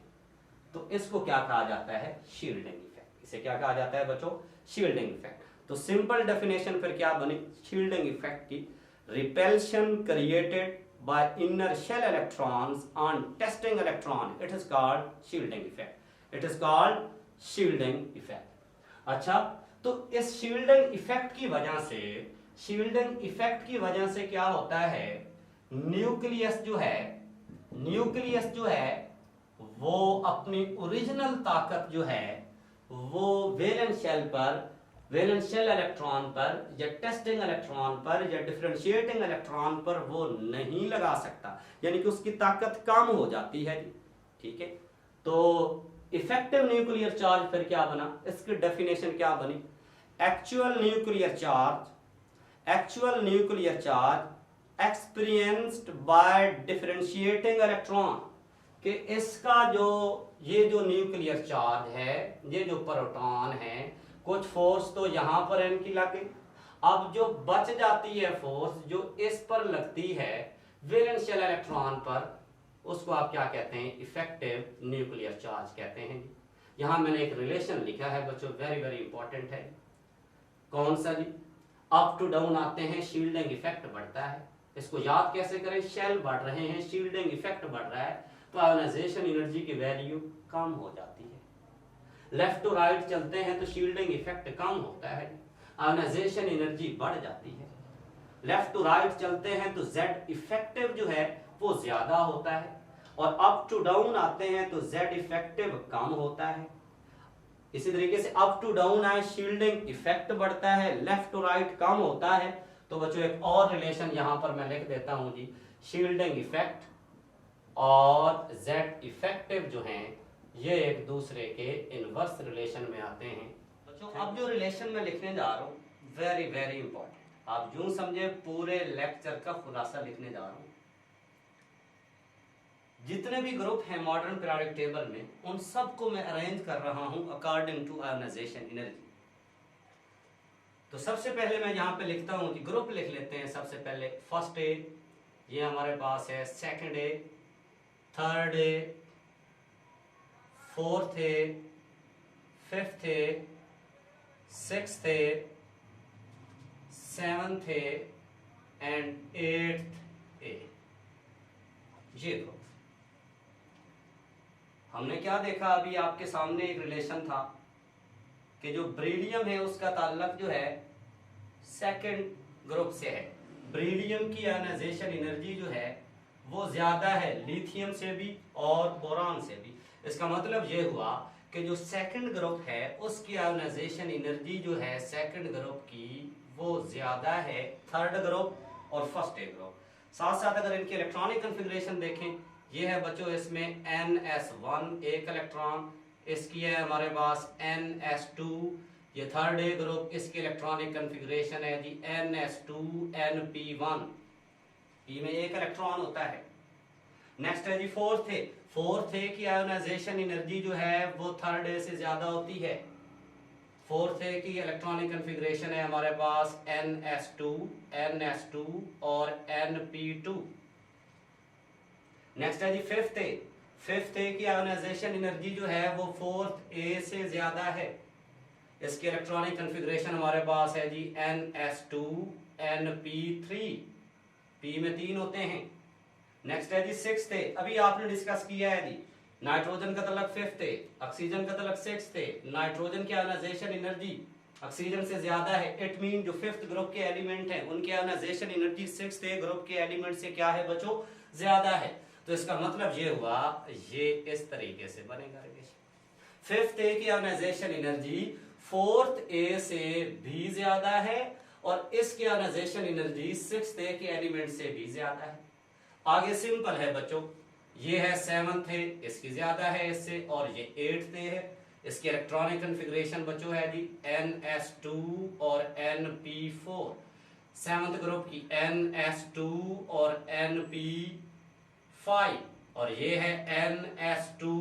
तो इसको क्या कहा जाता है, शील्डिंग इफेक्ट। इसे क्या कहा जाता है बच्चों, शील्डिंग इफेक्ट। तो सिंपल डेफिनेशन फिर क्या बनी शील्डिंग इफेक्ट की, रिपेल्शन created by inner shell electrons on testing electron, it is called shielding effect. It is called shielding effect. अच्छा, तो इस shielding effect की वजह से क्या होता है, न्यूक्लियस जो है वो अपनी ओरिजिनल ताकत जो है वो वैलेंशियल इलेक्ट्रॉन पर या टेस्टिंग इलेक्ट्रॉन पर या डिफरेंशिएटिंग इलेक्ट्रॉन पर वो नहीं लगा सकता, यानी कि उसकी ताकत कम हो जाती है। ठीक है, तो इफेक्टिव न्यूक्लियर चार्ज फिर क्या बना, इसकी डेफिनेशन क्या बनी, actual nuclear charge experienced bye differentiating electron, कि इसका ये जो न्यूक्लियर चार्ज है, ये जो प्रोटॉन है, कुछ फोर्स तो यहां पर इनकी लगी, अब जो बच जाती है फोर्स जो इस पर लगती है वैलेंशियल इलेक्ट्रॉन पर, उसको आप क्या कहते हैं, इफेक्टिव न्यूक्लियर चार्ज कहते हैं। यहां मैंने एक रिलेशन लिखा है बच्चों, वेरी वेरी इंपॉर्टेंट है। कौन सा जी, अप टू डाउन आते हैं शील्डिंग इफेक्ट बढ़ता है, इसको याद कैसे करें, शेल बढ़ रहे हैं, शील्डिंग इफेक्ट बढ़ रहा है, तो आयोनाइजेशन एनर्जी की वैल्यू कम हो जाती है। लेफ्ट टू राइट चलते हैं तो शील्डिंग इफेक्ट कम होता है, आयोनाइजेशन एनर्जी बढ़ जाती है। लेफ्ट टू राइट चलते हैं तो जेड इफेक्टिव जो है वो ज्यादा होता है, और अप टू डाउन आते हैं तो जेड इफेक्टिव कम होता है। इसी तरीके से अप टू डाउन आए, शील्डिंग इफेक्ट बढ़ता है, लेफ्ट टू राइट कम होता है। तो बच्चों एक और रिलेशन यहां पर मैं लिख देता हूं जी, शील्डिंग इफेक्ट और जेड इफेक्टिव जो हैं ये एक दूसरे के इनवर्स रिलेशन में आते हैं। बच्चों अब जो रिलेशन मैं लिखने जा रहा हूं वेरी वेरी इंपॉर्टेंट, आप यूं समझे पूरे लेक्चर का खुलासा लिखने जा रहा हूं। जितने भी ग्रुप हैं मॉडर्न पीरियोडिक टेबल में, उन सबको मैं अरेंज कर रहा हूं अकॉर्डिंग टू आयोनाइजेशन एनर्जी। तो सबसे पहले मैं यहां पे लिखता हूं कि ग्रुप लिख लेते हैं। सबसे पहले फर्स्ट ए, ये हमारे पास है, second A, third A, fourth A, fifth A, sixth A, seventh A and eighth A. ये ग्रुप हमने क्या देखा, अभी आपके सामने एक रिलेशन था कि जो ब्रीलियम है उसका ताल्लुक जो है सेकंड ग्रुप से है। ब्रीलियम की आयोनाइजेशन एनर्जी जो है वो ज्यादा है लिथियम से भी और बोरान से भी। इसका मतलब ये हुआ कि जो सेकंड ग्रुप है उसकी आयोनाइजेशन एनर्जी जो है सेकंड ग्रुप की वो ज्यादा है थर्ड ग्रुप और फर्स्ट ग्रुप। साथ साथ अगर इनकी इलेक्ट्रॉनिक कन्फिग्रेशन देखें, ये है बच्चों इसमें NS1 एक इलेक्ट्रॉन, इसकी है हमारे पास NS2, ये थर्ड ए ग्रुप, इसकी इलेक्ट्रॉनिक कन्फिग्रेशन है जी NS2NP1, पी में एक इलेक्ट्रॉन होता है। नेक्स्ट है जी फोर्थ ए, फोर्थ ए की आयोनाइजेशन एनर्जी जो है वो थर्ड ए से ज्यादा होती है। फोर्थ ए की इलेक्ट्रॉनिक कन्फिग्रेशन है हमारे पास NS2 और NP2। नेक्स्ट है जी फिफ्थ ए, फिफ्थ ए की आयोनाइजेशन एनर्जी जो है वो फोर्थ ए से ज्यादा है। इसकी इलेक्ट्रॉनिक कन्फिग्रेशन हमारे पास है जी NS2NP3, पी में 3 होते हैं। नेक्स्ट है जी सिक्स्थ ए, अभी आपने डिस्कस किया है जी, नाइट्रोजन का तलक फिफ्थ ए, ऑक्सीजन का तलक सिक्स्थ ए। नाइट्रोजन की आयोनाइजेशन एनर्जी ऑक्सीजन से ज्यादा है, इट मीन जो फिफ्थ ग्रुप के एलिमेंट हैं उनकी आयोनाइजेशन एनर्जी सिक्स्थ ए ग्रुप के एलिमेंट से क्या है बच्चों, ज्यादा है। तो इसका मतलब ये हुआ, ये इस तरीके से बनेगा रिलेशन। फिफ्थ ए की आयोनाइजेशन एनर्जी फोर्थ ए से भी ज्यादा है और इसकी आयोनाइजेशन एनर्जी सिक्स्थ ए के एलिमेंट से भी ज्यादा है। आगे सिंपल है बच्चों, ये है सेवंथ ए, इसकी ज्यादा है इससे, और ये एट्थ ए है। इसकी इलेक्ट्रॉनिक कन्फिग्रेशन बच्चों है जी NS2 और NP4। सेवंथ ग्रुप की NS2 और NP5, और ये है NS2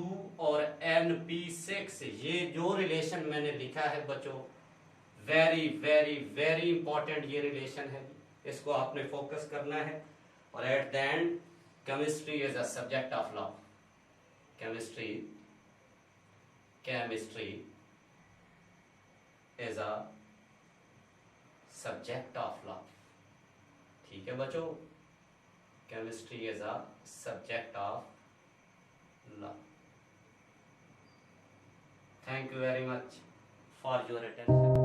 और NP6। ये जो रिलेशन मैंने लिखा है बच्चों वेरी वेरी वेरी इंपॉर्टेंट ये रिलेशन है, इसको आपने फोकस करना है। और at the end chemistry is a subject of love, chemistry is a subject of love. ठीक है बच्चों, chemistry is a subject of love. Thank you very much for your attention.